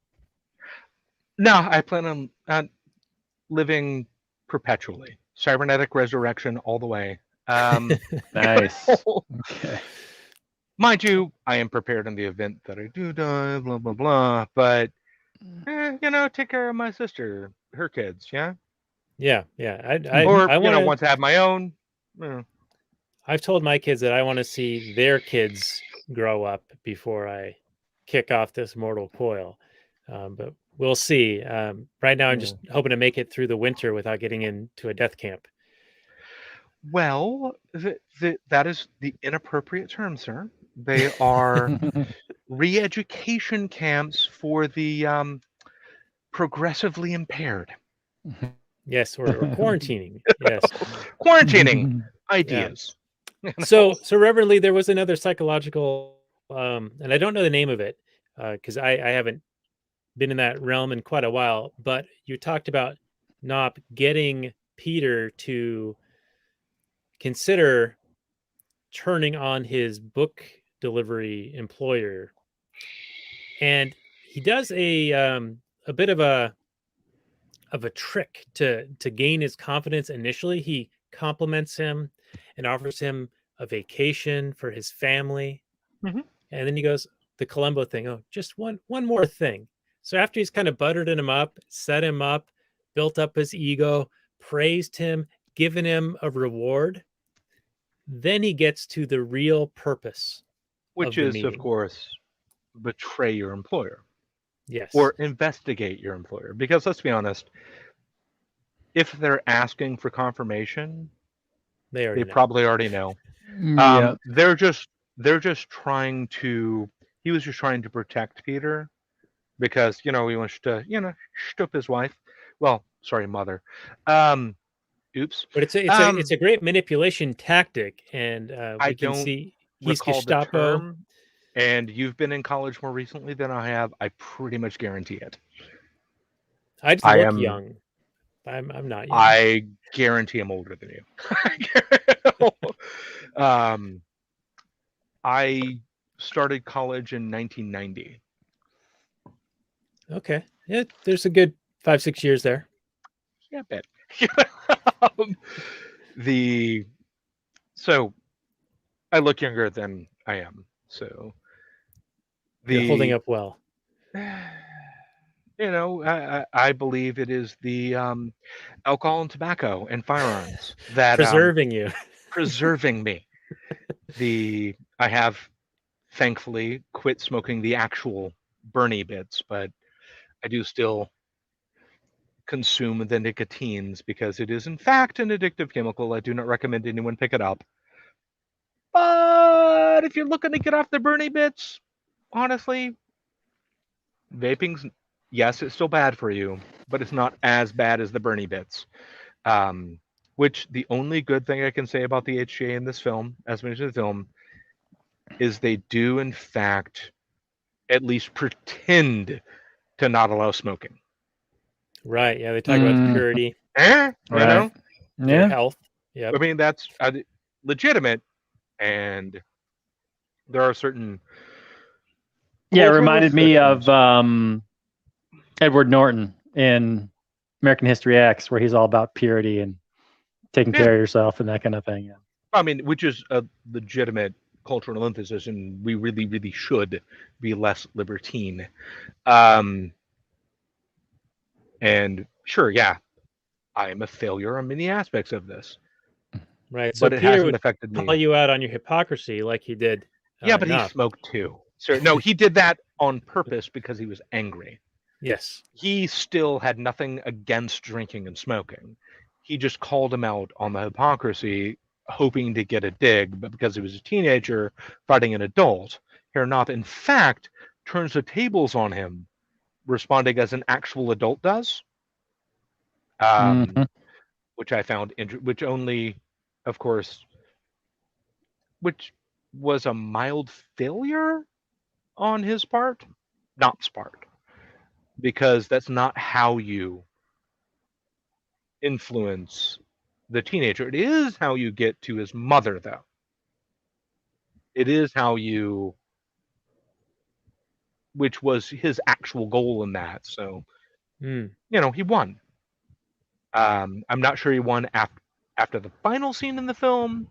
No, I plan on living perpetually. Cybernetic resurrection all the way. Nice. Okay. Mind you, I am prepared in the event that I do die, blah, blah, blah. But, take care of my sister, her kids, yeah? Yeah. I want to have my own. I've told my kids that I want to see their kids grow up before I kick off this mortal coil. But we'll see. Right now, I'm just hoping to make it through the winter without getting into a death camp. Well, that is the inappropriate term, sir. They are re-education camps for the progressively impaired. Yes, or quarantining. Yes. Quarantining ideas. So Reverend Lee, there was another psychological, and I don't know the name of it because I haven't been in that realm in quite a while. But you talked about Knopp getting Peter to consider turning on his book delivery employer, and he does a bit of a trick to gain his confidence. Initially, he compliments him and offers him a vacation for his family, Mhm. and then he goes the Columbo thing. Oh, just one more thing. So after he's kind of buttered him up, set him up, built up his ego, praised him, given him a reward, then he gets to the real purpose Which of the is, of meeting. course, betray your employer Yes. or investigate your employer. Because let's be honest, if they're asking for confirmation, they probably already know. Yeah. They're just trying to. He was just trying to protect Peter because he wants to shtup his wife. Well, sorry, mother. Oops. But it's a great manipulation tactic, and I we can don't see he's recall the Gestapo. term, and you've been in college more recently than I have. I pretty much guarantee it. I just look young. I'm not young. I guarantee I'm older than you. I started college in 1990. Okay, yeah, there's a good 5-6 years there. Yeah, I bet. So I look younger than I am. So You're holding up well. I believe it is the alcohol and tobacco and firearms that Preserving you. preserving me. I have thankfully quit smoking the actual Bernie bits, but I do still consume the nicotines because it is in fact an addictive chemical. I do not recommend anyone pick it up. But if you're looking to get off the Bernie bits, honestly, vaping's, yes, it's still bad for you, but it's not as bad as the Bernie bits. Which the only good thing I can say about the HGA in this film, as mentioned in the film, is they do in fact at least pretend to not allow smoking. Right. Yeah, they talk about the purity. Right. Their health. Yeah. I mean, that's legitimate, and there are certain. Yeah, it reminded me of Edward Norton in American History X, where he's all about purity and taking care of yourself and that kind of thing. Yeah. I mean, which is a legitimate cultural emphasis, and we really, really should be less libertine. And sure, yeah, I am a failure on many aspects of this. Right. So but it Peter hasn't would affected me. call you out on your hypocrisy like he did. Yeah, but he smoked too. So no, he did that on purpose because he was angry. Yes. He still had nothing against drinking and smoking. He just called him out on the hypocrisy, hoping to get a dig, but because he was a teenager fighting an adult, Herr Knopp, in fact, turns the tables on him, responding as an actual adult does. Which I found which only, of course, which was a mild failure on his part, Knopp's part, because that's not how you influence the teenager. It is how you get to his mother, though. It is how you, which was his actual goal in that. So, he won. I'm not sure he won after the final scene in the film.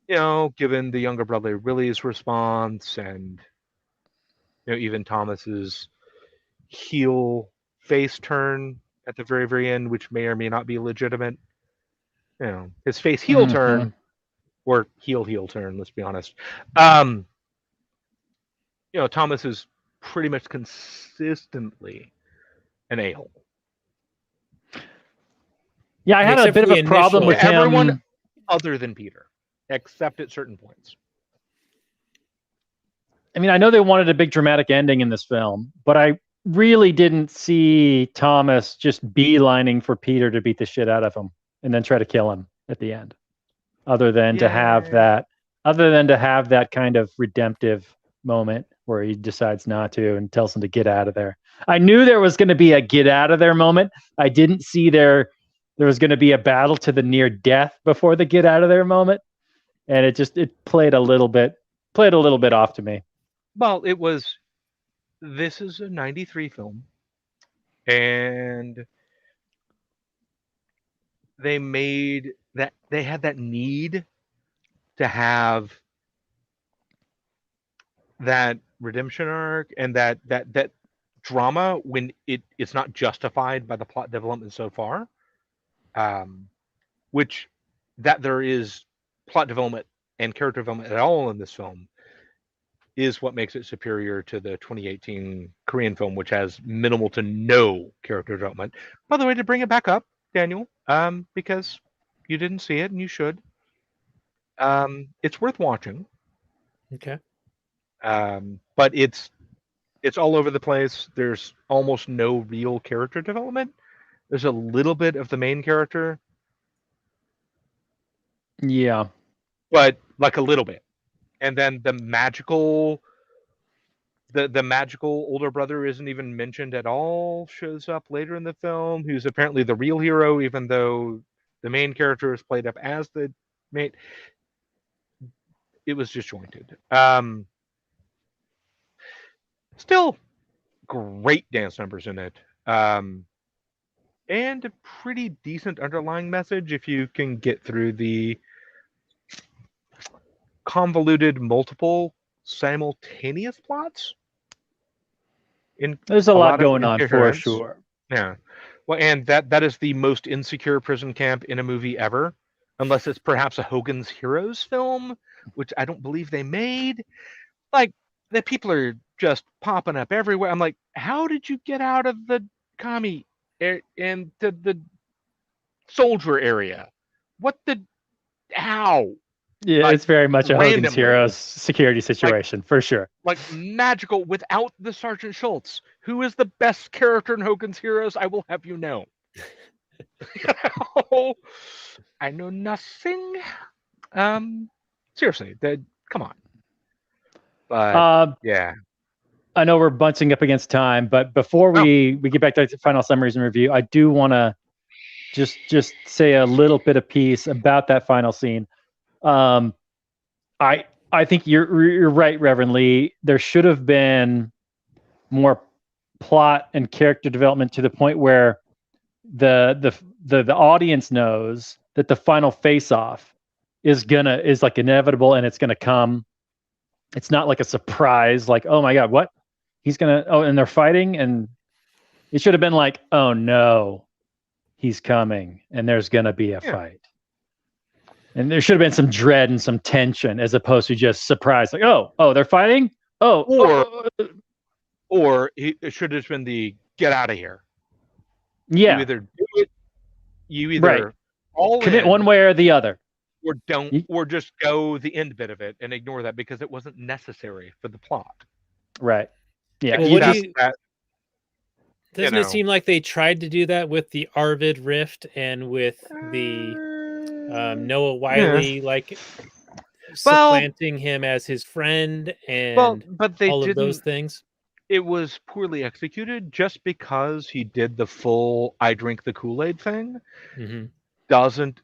Given the younger brother Willie's response and even Thomas's heel face turn at the very, very end, which may or may not be legitimate. His face heel turn, or heel turn, let's be honest. Thomas is pretty much consistently an a-hole. Yeah, I had a bit of a problem with him. Everyone other than Peter, except at certain points. I mean, I know they wanted a big dramatic ending in this film, but I really didn't see Thomas just beelining for Peter to beat the shit out of him and then try to kill him at the end. Other than to have that kind of redemptive moment where he decides not to and tells him to get out of there. I knew there was going to be a get out of there moment. I didn't see there was going to be a battle to the near death before the get out of there moment. And it played a little bit off to me. Well, this is a 93 film, and they had that need to have that redemption arc and that drama when it's not justified by the plot development so far, which that there is plot development and character development at all in this film is what makes it superior to the 2018 Korean film, which has minimal to no character development. By the way, to bring it back up, Daniel, because you didn't see it and you should, it's worth watching. Okay. But it's all over the place. There's almost no real character development. There's a little bit of the main character. Yeah. But like a little bit. And then the magical older brother isn't even mentioned at all, shows up later in the film, who's apparently the real hero, even though the main character is played up as the main. It was disjointed. Still great dance numbers in it. And a pretty decent underlying message if you can get through the convoluted multiple simultaneous plots. There's a lot going on for sure. Yeah. Well, and that is the most insecure prison camp in a movie ever, unless it's perhaps a Hogan's Heroes film, which I don't believe they made. Like, the people are just popping up everywhere. I'm like, how did you get out of the commie and the soldier area? How? Yeah, like, it's very much a Hogan's Heroes security situation, for sure. Like magical without the Sergeant Schultz, who is the best character in Hogan's Heroes, I will have you know. I know nothing. Seriously, come on. But yeah. I know we're bunching up against time, but before we get back to the final summaries and review, I do want to just say a little bit of piece about that final scene. I think you're right, Reverend Lee. There should have been more plot and character development to the point where the audience knows that the final face-off is like inevitable and it's gonna come. It's not like a surprise, like, oh my God, what? And they're fighting, and it should have been like, oh no, he's coming, and there's gonna be a fight. And there should have been some dread and some tension as opposed to just surprise, like, oh, they're fighting? Or it should have been the get out of here. Yeah. You either do it, right. All commit one way or the other. Or don't, or just go the end bit of it and ignore that because it wasn't necessary for the plot. Right. Yeah. Well, doesn't it seem like they tried to do that with the Arvid rift and with the Noah Whaley, like supplanting him as his friend and but they all of those things? It was poorly executed just because he did the full I drink the Kool-Aid thing. Mm-hmm. Doesn't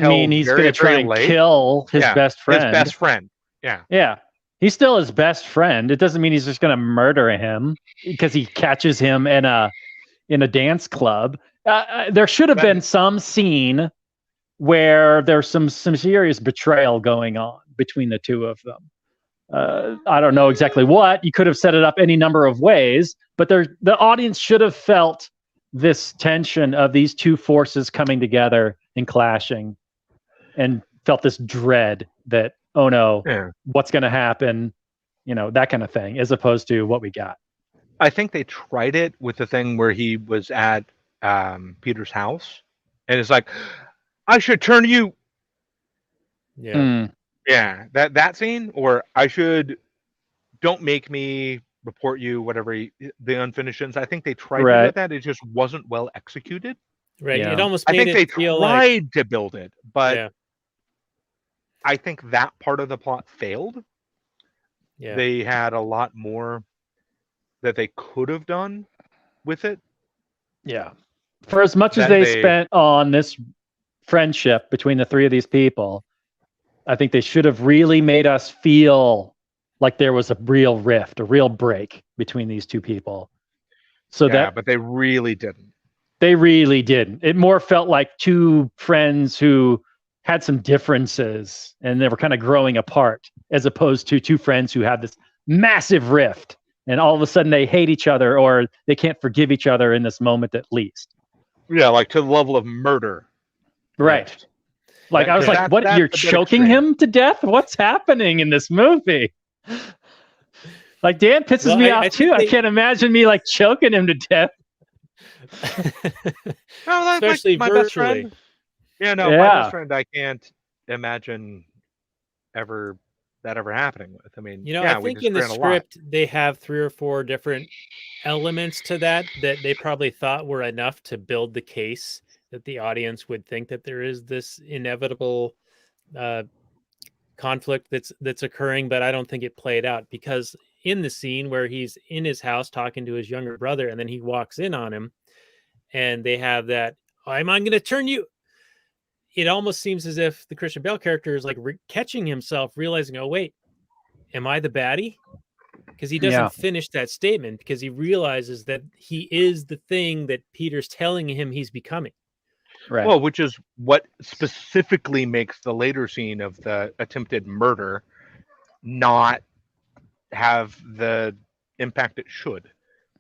mean he's going to try and kill his best friend. His best friend. Yeah. Yeah. He's still his best friend. It doesn't mean he's just going to murder him because he catches him in a dance club. There should have been some scene where there's some serious betrayal going on between the two of them. I don't know exactly what. You could have set it up any number of ways, but the audience should have felt this tension of these two forces coming together and clashing, and felt this dread that, oh no, what's going to happen? That kind of thing, as opposed to what we got. I think they tried it with the thing where he was at Peter's house, and it's like, I should turn you. Yeah. Yeah, that scene, or don't make me report you, whatever the unfinished sentence. I think they tried to Right. do that. It just wasn't well executed. Right. Yeah. It almost I made think they it feel like tried to build it, but yeah. I think that part of the plot failed. Yeah. They had a lot more that they could have done with it. Yeah. For as much as Then they they- spent on this friendship between the three of these people, I think they should have really made us feel like there was a real rift, a real break between these two people. So yeah, that but they really didn't. they really didn't. It more felt like two friends who had some differences and they were kind of growing apart, as opposed to two friends who had this massive rift and all of a sudden they hate each other or they can't forgive each other in this moment at least. Yeah, like to the level of murder. Right. Like, I was like, That's what? a You're bit choking extreme. him to death? What's happening in this movie? Like, Dan pisses Well, me I off think too. I they- can't imagine me like choking him to death. No, that's Especially like my best virtually. friend. Yeah, no, my Yeah. best friend. I can't imagine ever happening with. I mean, You know, yeah, I we think in the disagree on a lot. script they have 3 or 4 different elements to that they probably thought were enough to build the case that the audience would think that there is this inevitable conflict that's occurring, but I don't think it played out, because in the scene where he's in his house talking to his younger brother and then he walks in on him and they have that I'm going to turn you, it almost seems as if the Christian Bale character is like catching himself, realizing, oh wait, am I the baddie? Because he doesn't finish that statement, because he realizes that he is the thing that Peter's telling him he's becoming. Right. Well, which is what specifically makes the later scene of the attempted murder not have the impact it should.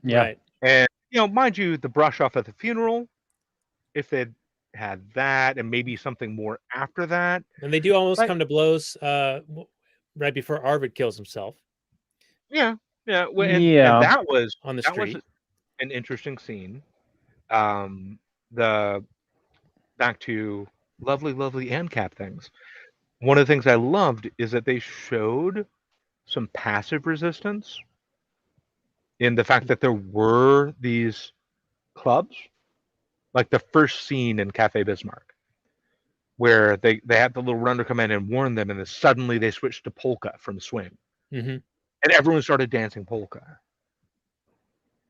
Yeah. Right. And, mind you, the brush off at the funeral, if they'd had that and maybe something more after that. And they do almost Like- come to blows right before Arvid kills himself Yeah. And that was on the that street. was an interesting scene. The back to lovely ANCAP things. One of the things I loved is that they showed some passive resistance in the fact that there were these clubs, like the first scene in Cafe Bismarck, where they had the little runner come in and warn them, and then suddenly they switched to polka from swing, Mm-hmm. and everyone started dancing polka.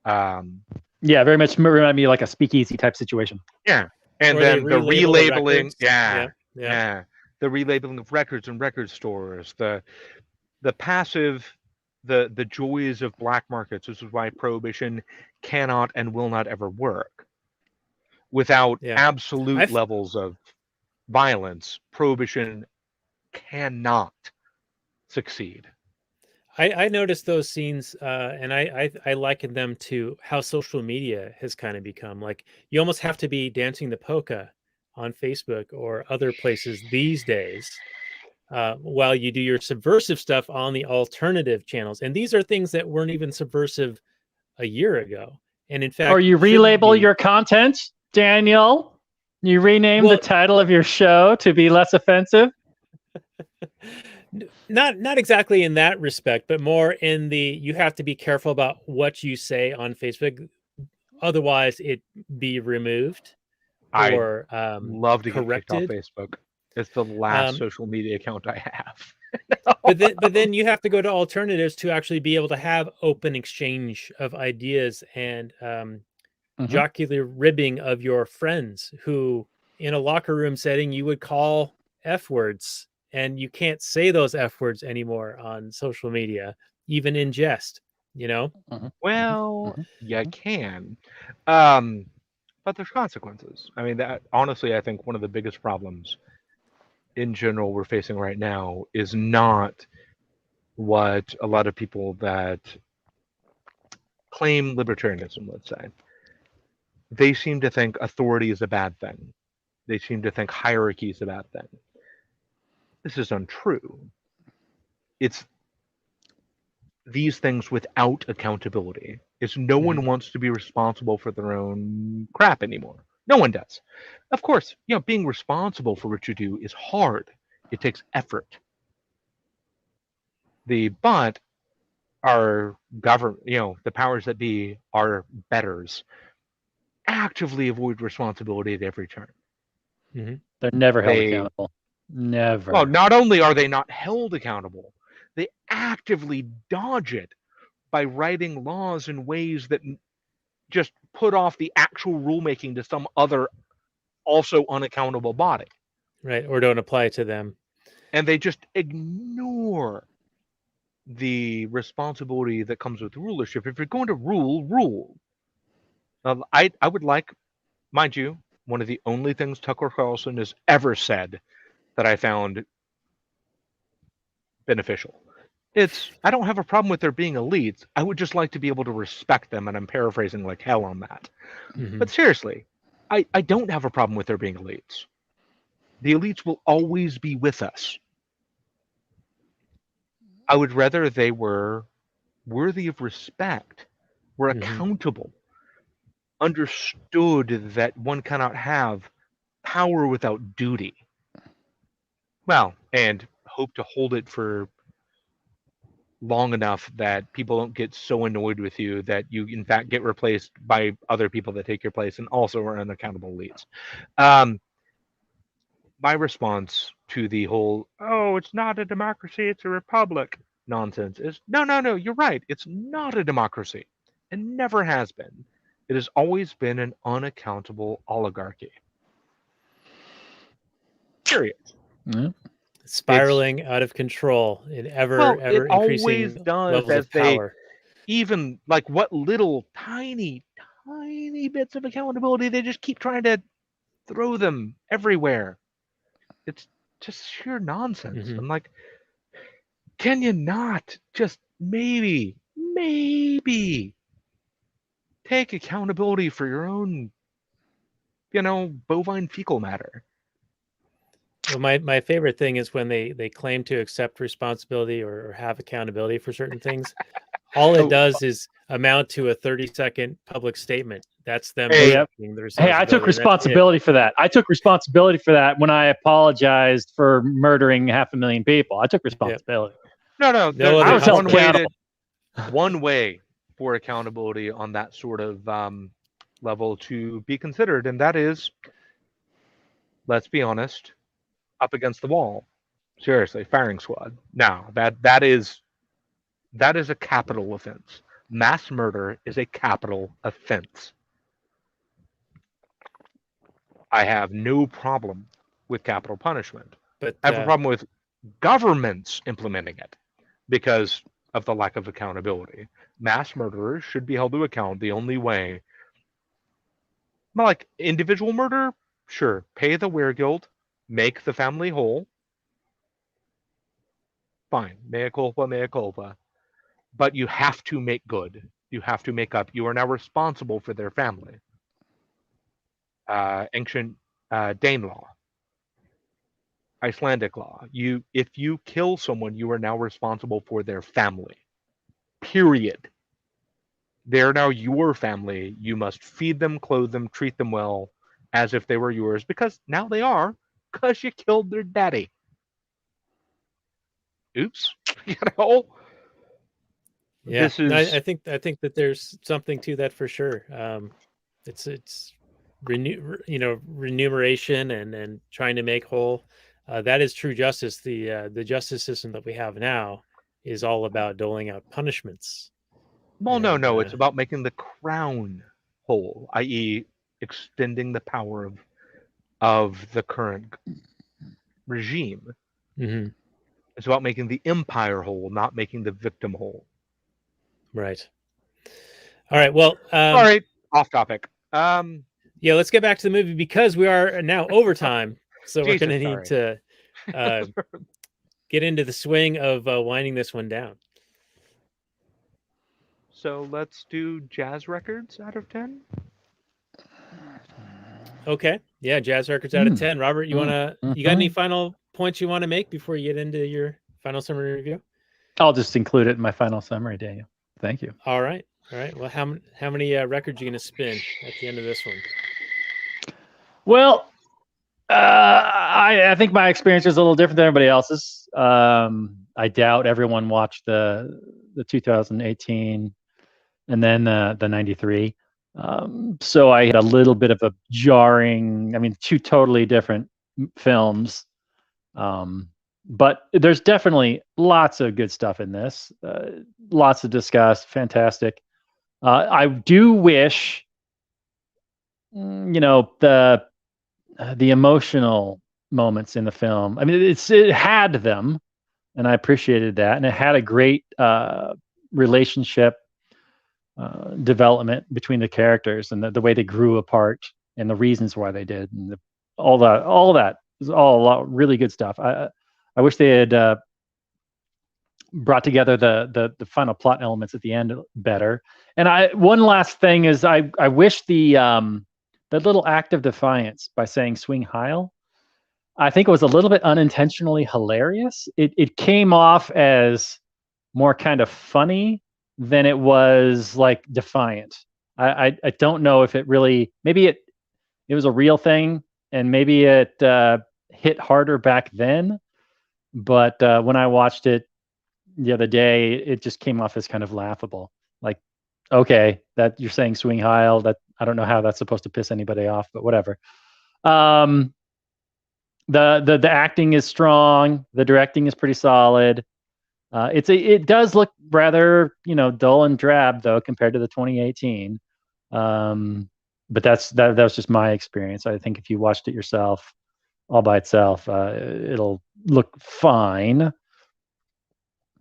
Yeah, very much remind me of like a speakeasy type situation. Yeah, and Or they then the relabel the relabeling, records. Yeah. the relabeling of records in record stores, the passive, the joys of black markets. This is why prohibition cannot and will not ever work. Without absolute levels of violence, prohibition cannot succeed. I noticed those scenes, and I liken them to how social media has kind of become. Like, you almost have to be dancing the polka on Facebook or other places these days, while you do your subversive stuff on the alternative channels. And these are things that weren't even subversive a year ago. And in fact, Or you relabel your content, Daniel. You rename the title of your show to be less offensive. Not exactly in that respect, but more in the, you have to be careful about what you say on Facebook, otherwise it be removed or love to corrected. get kicked off Facebook. It's the last social media account I have. but then you have to go to alternatives to actually be able to have open exchange of ideas and jocular ribbing of your friends who, in a locker room setting, you would call F words. And you can't say those F words anymore on social media, even in jest, Well, you can. But there's consequences. I mean, that honestly, I think one of the biggest problems in general we're facing right now is not what a lot of people that claim libertarianism, let's say, they seem to think authority is a bad thing. They seem to think hierarchy is a bad thing. This is untrue. It's these things without accountability. It's no one wants to be responsible for their own crap anymore. No one does. Of course, being responsible for what you do is hard. It takes effort. But our government, the powers that be, our betters, actively avoid responsibility at every turn. Mm-hmm. They're never held They- accountable. Never. Well, not only are they not held accountable, they actively dodge it by writing laws in ways that just put off the actual rulemaking to some other, also unaccountable body. Right, or don't apply to them. And they just ignore the responsibility that comes with rulership. If you're going to rule. I would like, mind you, one of the only things Tucker Carlson has ever said that I found beneficial. I don't have a problem with there being elites. I would just like to be able to respect them, and I'm paraphrasing like hell on that. Mm-hmm. But seriously, I don't have a problem with there being elites. The elites will always be with us. I would rather they were worthy of respect, were accountable, understood that one cannot have power without duty. Well, and hope to hold it for long enough that people don't get so annoyed with you that you in fact get replaced by other people that take your place and also are unaccountable elites. My response to the whole, oh, it's not a democracy, it's a republic nonsense is, no, you're right. It's not a democracy and never has been. It has always been an unaccountable oligarchy. Period. Yeah. Spiraling out of control in ever it increasing always does levels as of power. Even like what little tiny bits of accountability they just keep trying to throw them everywhere. It's just sheer nonsense. I'm like, can you not just maybe take accountability for your own, bovine fecal matter? Well, my favorite thing is when they claim to accept responsibility or have accountability for certain things. All it does is amount to a 30-second public statement. That's them taking the responsibility. Hey, I took responsibility for that. I took responsibility for that when I apologized for murdering 500,000 people. I took responsibility. No, I was held accountable. One way for accountability on that sort of level to be considered, and that is, let's be honest, up against the wall. Seriously, firing squad. Now that is a capital offense. Mass murder is a capital offense. I have no problem with capital punishment. But I have a problem with governments implementing it because of the lack of accountability. Mass murderers should be held to account the only way. Like individual murder, sure, pay the weregild, make the family whole. Fine, mea culpa. But you have to make good. You have to make up. You are now responsible for their family. Ancient Dane law, Icelandic law. If you kill someone, you are now responsible for their family. Period. They're now your family. You must feed them, clothe them, treat them well, as if they were yours, because now they are, because you killed their daddy. Oops. Yeah, this is. I think that there's something to that for sure. It's remuneration and trying to make whole. That is true justice. The justice system that we have now is all about doling out punishments. Well, no, it's about making the crown whole, i.e., extending the power of the current regime. Mm-hmm. It's about making the empire whole, not making the victim whole. Right. All right. Well. All right. Off topic. Yeah, let's get back to the movie because we are now overtime, so we're going to need to get into the swing of winding this one down. So let's do jazz records out of 10. Okay. Yeah, jazz records out of 10. Robert, you got any final points you want to make before you get into your final summary review? I'll just include it in my final summary, Daniel. Thank you. All right. Well, how many records are you going to spin at the end of this one? Well, I think my experience is a little different than everybody else's. I doubt everyone watched the 2018 and then the 93. So I had a little bit of a jarring, I mean, two totally different films. But there's definitely lots of good stuff in this. Lots to discuss. Fantastic. I do wish, the emotional moments in the film. I mean, it had them, and I appreciated that, and it had a great relationship development between the characters and the way they grew apart and the reasons why they did, and all that is all a lot really good stuff. I wish they had brought together the final plot elements at the end better. And one last thing is I wish the little act of defiance by saying "swing Heil," I think it was a little bit unintentionally hilarious. It came off as more kind of funny than it was like defiant. I don't know if it really, maybe it was a real thing, and maybe it hit harder back then. But when I watched it the other day, it just came off as kind of laughable. Like, okay, that you're saying "swing Heil," that I don't know how that's supposed to piss anybody off, but whatever. The acting is strong. The directing is pretty solid. It does look rather dull and drab though compared to the 2018. But that was just my experience. I think if you watched it yourself, all by itself, it'll look fine.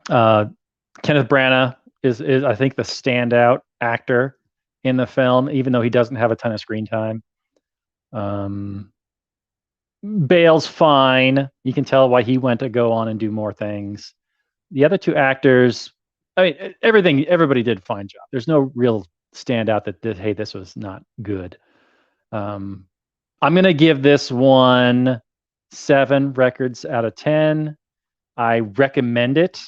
Kenneth Branagh is I think the standout actor in the film, even though he doesn't have a ton of screen time. Bale's fine. You can tell why he went to go on and do more things. The other two actors, I mean, everybody did a fine job. There's no real standout that hey, this was not good. I'm going to give this one 7 records out of 10. I recommend it,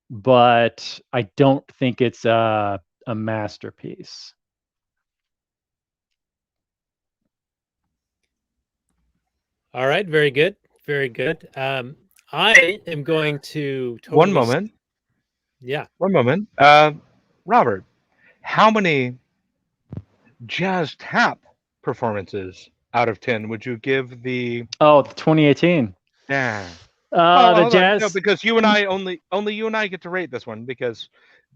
but I don't think it's a masterpiece. All right, very good, very good. I am going to totally... One moment. Yeah. One moment. Robert, how many jazz tap performances out of 10 would you give the... Oh, the 2018. Yeah. The jazz... No, because you and I only you and I get to rate this one because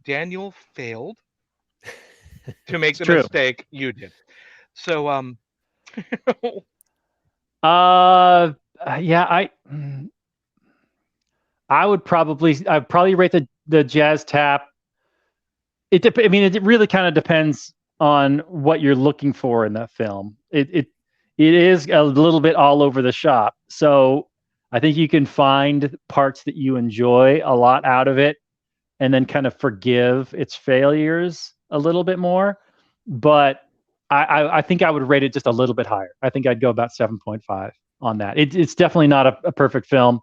Daniel failed to make the mistake you did. So yeah, I'd probably rate the jazz tap. I mean, it really kind of depends on what you're looking for in that film. It is a little bit all over the shop. So I think you can find parts that you enjoy a lot out of it, and then kind of forgive its failures a little bit more. But I think I would rate it just a little bit higher. I think I'd go about 7.5 on that. It's definitely not a perfect film,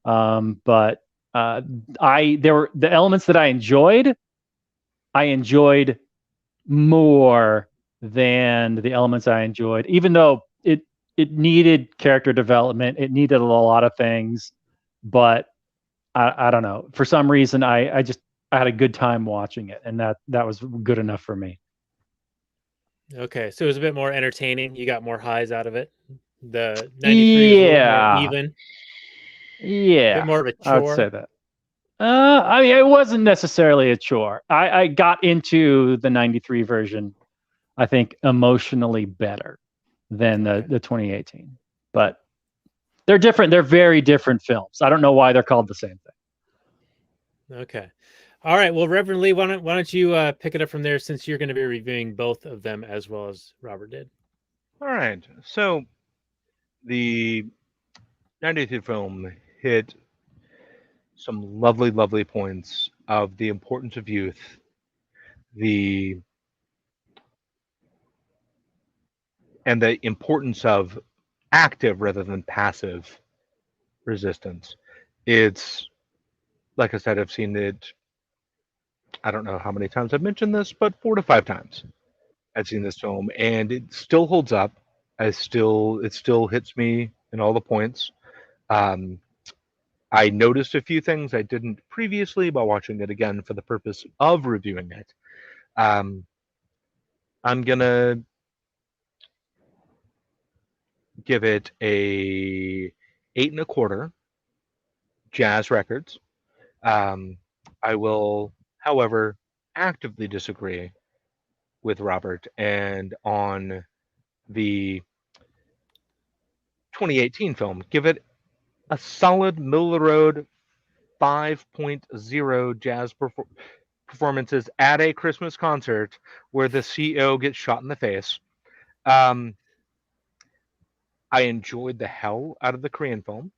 but there were the elements that I enjoyed more than the elements I enjoyed, even though it needed character development. It needed a lot of things, but I don't know. For some reason, I had a good time watching it, and that was good enough for me. Okay, so it was a bit more entertaining. You got more highs out of it. The 93 was a little more even. Yeah, a bit more of a chore. I would say that. I mean, it wasn't necessarily a chore. I got into the 93 version, I think, emotionally better than the 2018. But they're different. They're very different films. I don't know why they're called the same thing. Okay. All right. Well, Reverend Lee, why don't you pick it up from there, since you're going to be reviewing both of them as well as Robert did. All right. So the 92 film hit some lovely, lovely points of the importance of youth, and the importance of active rather than passive resistance. It's, like I said, I've seen it, I don't know how many times I've mentioned this, but 4 to 5 times I've seen this film, and it still holds up. It still hits me in all the points. I noticed a few things I didn't previously by watching it again for the purpose of reviewing it. I'm gonna give it a 8.25 jazz records. I will, however, actively disagree with Robert and on the 2018 film. Give it a solid middle of the road 5.0 jazz performances at a Christmas concert where the CEO gets shot in the face. I enjoyed the hell out of the Korean film,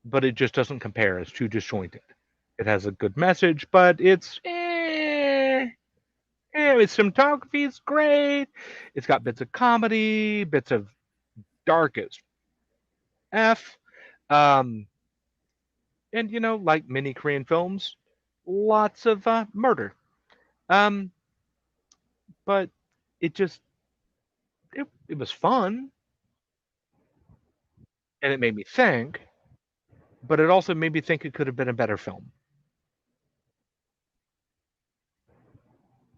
but it just doesn't compare. It's too disjointed. It has a good message, but it's its cinematography is great. It's got bits of comedy, bits of dark as F. And like many Korean films, lots of murder. But it just it was fun, and it made me think. But it also made me think it could have been a better film.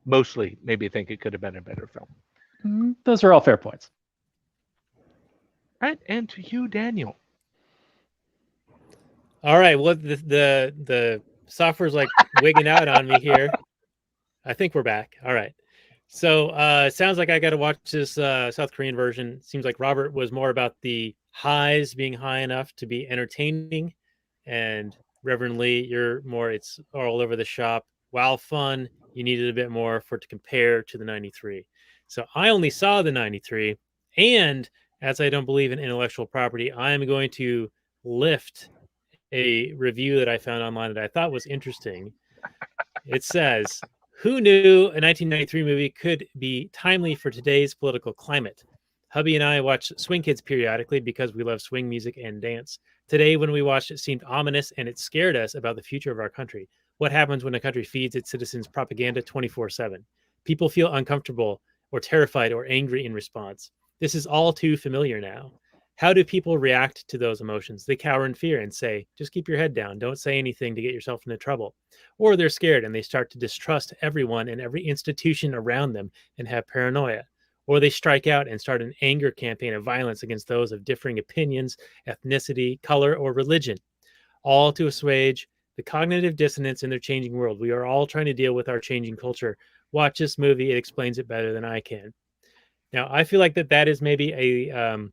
Mostly made me think it could have been a better film. Those are all fair points. Right, and to you, Daniel. All right. Well, the software's like wigging out on me here. I think we're back. All right. So it sounds like I got to watch this South Korean version. Seems like Robert was more about the highs being high enough to be entertaining, and Reverend Lee, you're more it's all over the shop. While fun, you needed a bit more for it to compare to the 93. So I only saw the 93, and as I don't believe in intellectual property, I am going to lift a review that I found online that I thought was interesting. It says, who knew a 1993 movie could be timely for today's political climate? Hubby and I watch Swing Kids periodically because we love swing music and dance. Today, when we watched it, seemed ominous and it scared us about the future of our country. What happens when a country feeds its citizens propaganda 24/7? People feel uncomfortable or terrified or angry in response. This is all too familiar now. How do people react to those emotions? They cower in fear and say, just keep your head down. Don't say anything to get yourself into trouble. Or they're scared and they start to distrust everyone and every institution around them and have paranoia. Or they strike out and start an anger campaign of violence against those of differing opinions, ethnicity, color, or religion, all to assuage the cognitive dissonance in their changing world. We are all trying to deal with our changing culture. Watch this movie. It explains it better than I can. Now, I feel like that is maybe a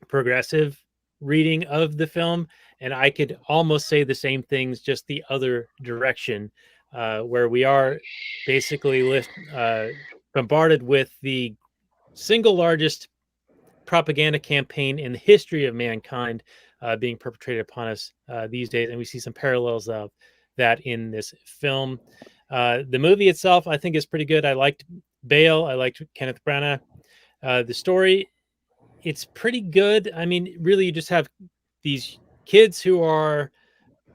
progressive reading of the film, and I could almost say the same things, just the other direction, where we are basically bombarded with the single largest propaganda campaign in the history of mankind being perpetrated upon us these days, and we see some parallels of that in this film. The movie itself, I think, is pretty good. I liked Bale. I liked Kenneth Branagh. The story, it's pretty good. I mean, really, you just have these kids who are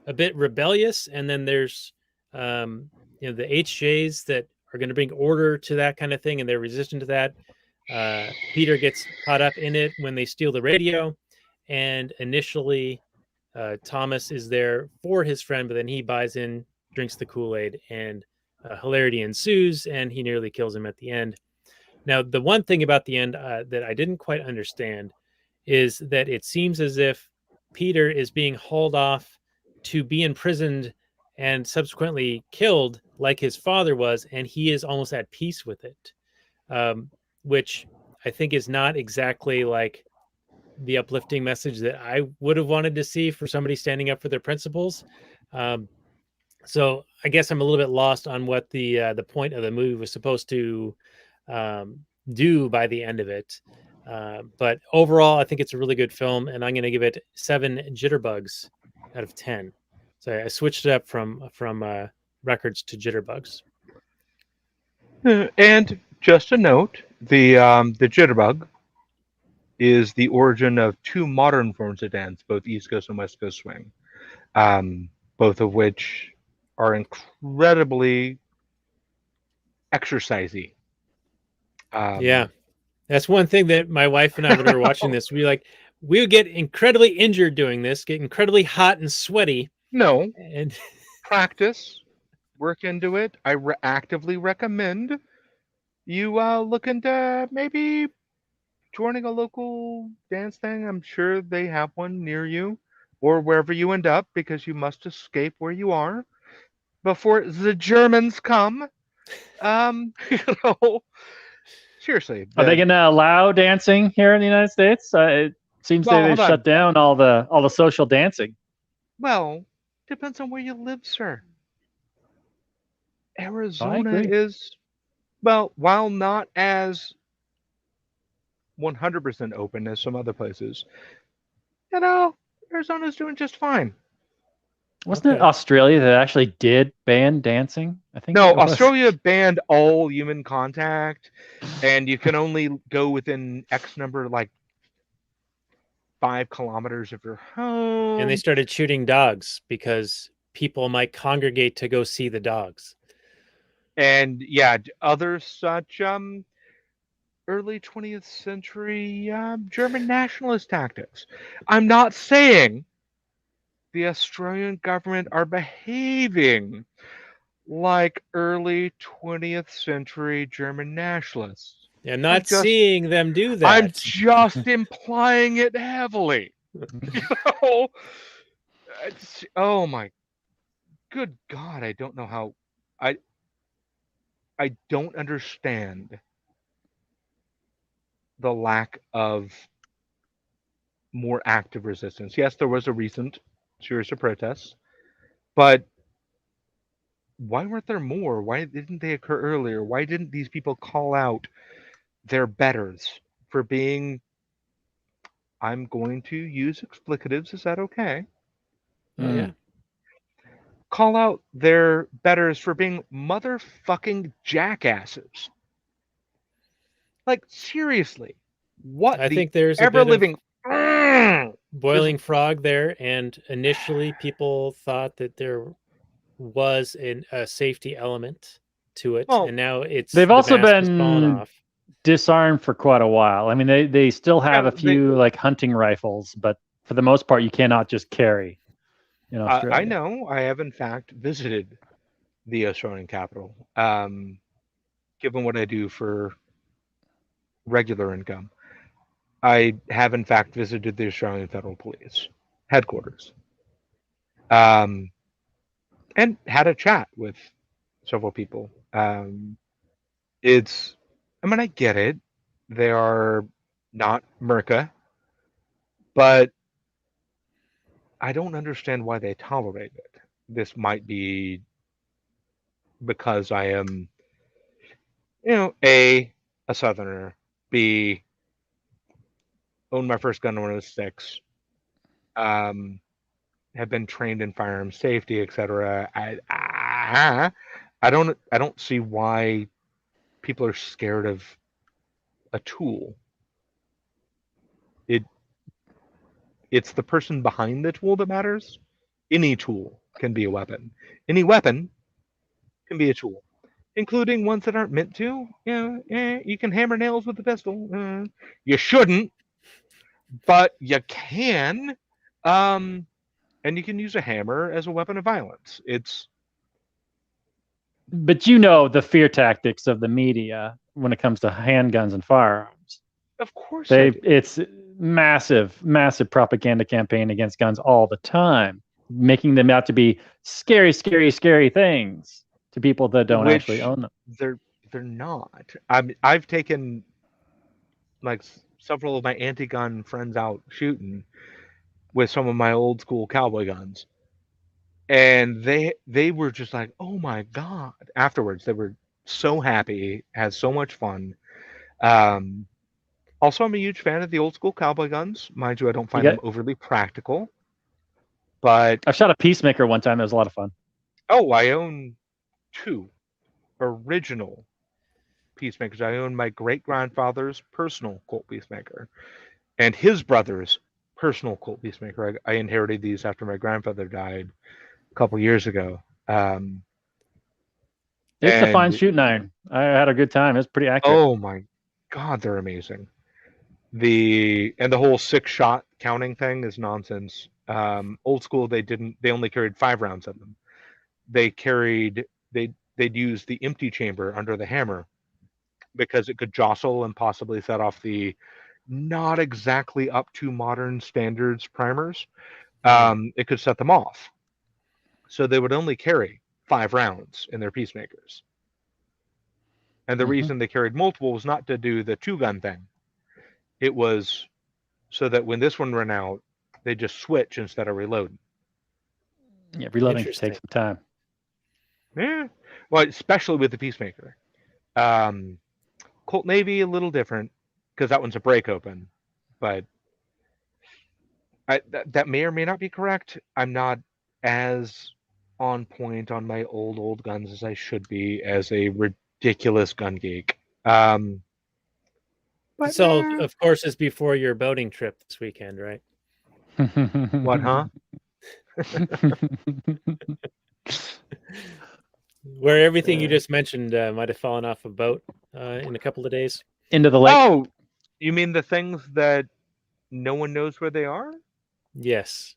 a bit rebellious, and then there's the HJs that are going to bring order to that kind of thing, and they're resistant to that. Peter gets caught up in it when they steal the radio, and initially Thomas is there for his friend, but then he buys in, drinks the Kool-Aid, and hilarity ensues, and he nearly kills him at the end. Now, the one thing about the end that I didn't quite understand is that it seems as if Peter is being hauled off to be imprisoned and subsequently killed like his father was, and he is almost at peace with it, which I think is not exactly like the uplifting message that I would have wanted to see for somebody standing up for their principles. So I guess I'm a little bit lost on what the point of the movie was supposed to do by the end of it. But overall, I think it's a really good film, and I'm going to give it 7 jitterbugs out of 10. So I switched it up from records to jitterbugs. And just a note, the jitterbug is the origin of 2 modern forms of dance, both East Coast and West Coast swing, both of which are incredibly exercisey. Yeah, that's one thing that my wife and I, when we were watching this, we like, we would get incredibly injured doing this, get incredibly hot and sweaty, No, and practice, work into it. I actively recommend you look into maybe joining a local dance thing. I'm sure they have one near you or wherever you end up, because you must escape where you are before the Germans come. You know, seriously. Are they going to allow dancing here in the United States? It seems Well, they've hold on. shut down all the social dancing. Well, depends on where you live, sir. I Arizona agree. is, well, while not as 100% open as some other places, you know, Arizona's doing just fine. Wasn't it Australia that actually did ban dancing? I think No, it was. Australia banned all human contact, and you can only go within X number, like 5 kilometers of your home. they started shooting dogs because people might congregate to go see the dogs. And yeah, other such early 20th century German nationalist tactics. I'm not saying the Australian government are behaving like early 20th century German nationalists. Yeah, not seeing them do that. I'm just implying it heavily. You know? Oh my good God, I don't know how I don't understand the lack of more active resistance. Yes, there was a recent series of protests, but why weren't there more? Why didn't they occur earlier? Why didn't these people call out their betters for being, I'm going to use explicatives, is that okay? Yeah. Call out their betters for being motherfucking jackasses. Like, seriously, what I the think there's ever living boiling frog there, and initially people thought that there was a safety element to it, and now it's they've also been fallen off. Disarmed for quite a while. I mean, they still have a few like hunting rifles, but for the most part, you cannot just carry in Australia. I know. I have in fact visited the Australian capital. Given what I do for regular income, I have in fact visited the Australian Federal Police headquarters, and had a chat with several people. I mean, I get it. They are not Merca, but I don't understand why they tolerate it. This might be because I am, A Southerner, B, owned my first gun when I was 6, have been trained in firearm safety, etc. I don't see why people are scared of a tool. It's the person behind the tool that matters. Any tool can be a weapon. Any weapon can be a tool, including ones that aren't meant to. You can hammer nails with a pistol. You shouldn't, but you can. And you can use a hammer as a weapon of violence. But the fear tactics of the media when it comes to handguns and firearms. Of course, it's massive propaganda campaign against guns all the time, making them out to be scary things to people that don't actually own them. They're not. I've taken like several of my anti-gun friends out shooting with some of my old school cowboy guns, and they were just like, oh my God. Afterwards, they were so happy, had so much fun. Also, I'm a huge fan of the old school cowboy guns. Mind you, I don't find them overly practical. But I shot a Peacemaker one time. It was a lot of fun. Oh, I own 2 original Peacemakers. I own my great-grandfather's personal Colt Peacemaker and his brother's personal Colt Peacemaker. I inherited these after my grandfather died a couple years ago. It's a fine shooting iron. I had a good time. It's pretty accurate. Oh my God, they're amazing. The whole 6-shot counting thing is nonsense. Old school, they only carried 5 rounds of them. They'd use the empty chamber under the hammer because it could jostle and possibly set off the not exactly up to modern standards primers. It could set them off. So they would only carry 5 rounds in their peacemakers. And the reason they carried multiple was not to do the 2-gun thing. It was so that when this one ran out, they just switch instead of reloading. Yeah, reloading takes some time. Yeah. Well, especially with the peacemaker. Colt Navy, a little different, because that one's a break open. But that may or may not be correct. I'm not as on point on my old guns as I should be as a ridiculous gun geek. But so, of course, it's before your boating trip this weekend, right? What, huh? Where everything you just mentioned might have fallen off a boat in a couple of days. Into the lake. Oh, you mean the things that no one knows where they are? Yes.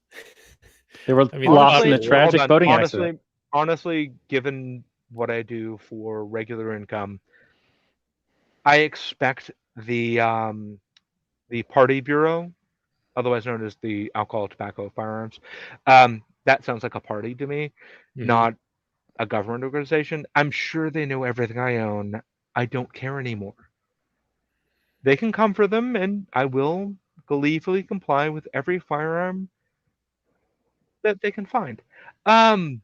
They were lost in a tragic boating accident. Honestly, given what I do for regular income, I expect the Party Bureau, otherwise known as the Alcohol, Tobacco, Firearms, that sounds like a party to me, not a government organization. I'm sure they know everything I own. I don't care anymore. They can come for them, and I will gleefully comply with every firearm that they can find. You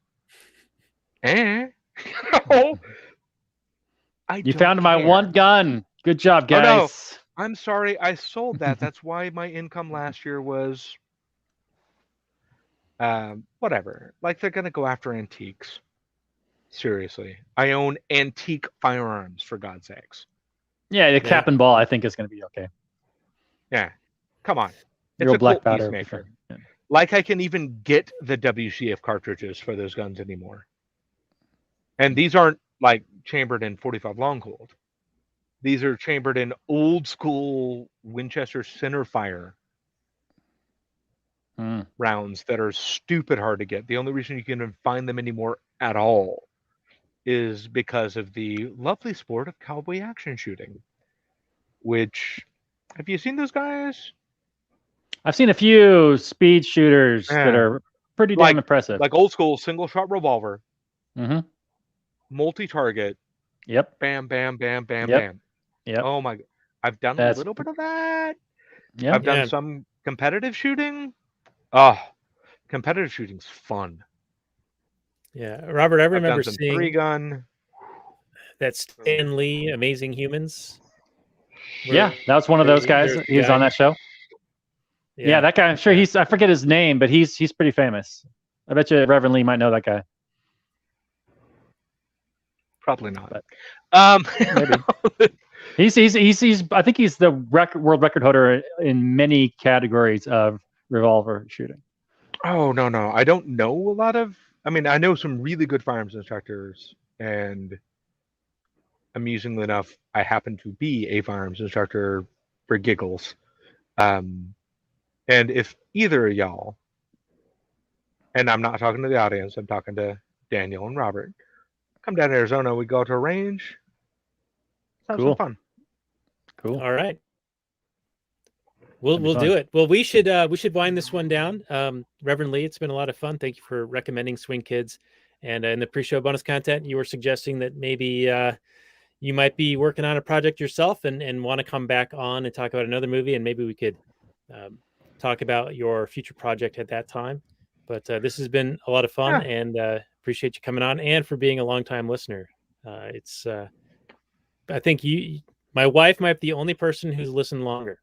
found my one gun. Good job, guys. Oh, no. I'm sorry, I sold that. That's why my income last year was whatever. Like, they're gonna go after antiques. Seriously, I own antique firearms, for God's sakes. Yeah, the cap and ball, I think, is going to be okay. Yeah, come on. It's a black powder. Yeah. Like, I can even get the WCF cartridges for those guns anymore. And these aren't like chambered in 45 long cold. These are chambered in old school Winchester center fire rounds that are stupid hard to get. The only reason you can find them anymore at all is because of the lovely sport of cowboy action shooting. Which, have you seen those guys? I've seen a few speed shooters that are pretty damn impressive. Like old school single shot revolver. Multi-target. Yep. Bam, bam, bam, bam, bam. Yep. Oh my! I've done a little bit of that. Yeah. I've done some competitive shooting. Oh, competitive shooting's fun. Yeah, Robert, I remember seeing 3-gun. That Stan Lee, Amazing Humans. Yeah, that was one of those guys. He was on that show. Yeah, that guy. I'm sure I forget his name, but he's pretty famous. I bet you Reverend Lee might know that guy. Probably not. Maybe. He's I think he's the world record holder in many categories of revolver shooting. Oh, no. I don't know a lot of. I mean, I know some really good firearms instructors, and amusingly enough, I happen to be a firearms instructor for giggles. And if either of y'all, and I'm not talking to the audience, I'm talking to Daniel and Robert, come down to Arizona, we go to a range. Sounds cool. fun. Cool. All right. We'll do it. Well, we should wind this one down. Reverend Lee, it's been a lot of fun. Thank you for recommending Swing Kids. And in the pre-show bonus content, you were suggesting that maybe you might be working on a project yourself and want to come back on and talk about another movie, and maybe we could talk about your future project at that time. But this has been a lot of fun, and appreciate you coming on and for being a longtime listener. I think my wife might be the only person who's listened longer.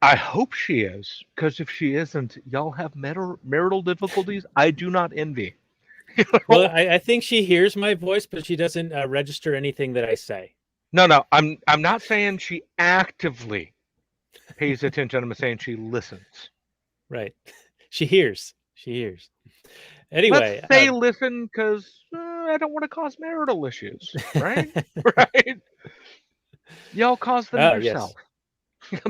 I hope she is, because if she isn't, y'all have marital difficulties I do not envy. Well, I think she hears my voice, but she doesn't register anything that I say. No, I'm not saying she actively pays attention. I'm saying she listens. Right. She hears. Anyway. Let's say listen, because I don't want to cause marital issues, right? Right? Y'all cause them yourself. Yes.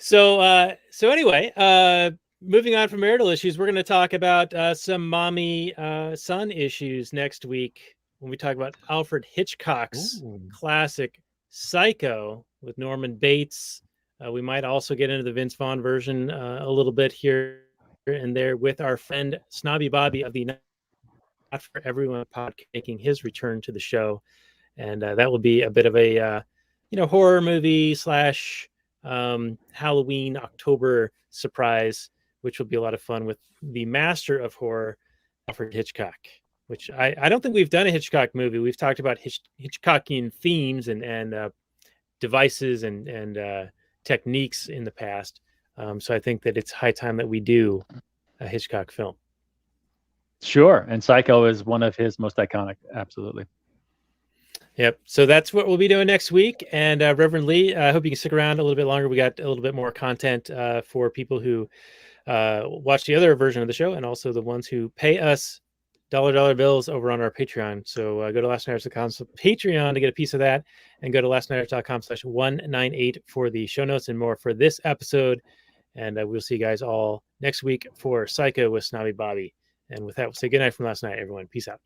So anyway, moving on from marital issues, we're going to talk about some mommy son issues next week when we talk about Alfred Hitchcock's classic Psycho with Norman Bates. We might also get into the Vince Vaughn version a little bit here and there with our friend Snobby Bobby of the Not For Everyone podcast making his return to the show. And that will be a bit of a horror movie / Halloween October surprise, which will be a lot of fun with the master of horror, Alfred Hitchcock, which I don't think we've done a Hitchcock movie. We've talked about Hitchcockian themes and devices and techniques in the past. So I think that it's high time that we do a Hitchcock film. Sure. And Psycho is one of his most iconic. Absolutely. Yep. So that's what we'll be doing next week. And Reverend Lee, I hope you can stick around a little bit longer. We got a little bit more content for people who watch the other version of the show and also the ones who pay us dollar bills over on our Patreon. So go to lastnighters.com Patreon to get a piece of that, and go to lastnighters.com/198 for the show notes and more for this episode. And we'll see you guys all next week for Psycho with Snobby Bobby. And with that, we'll say good night from last night, everyone. Peace out.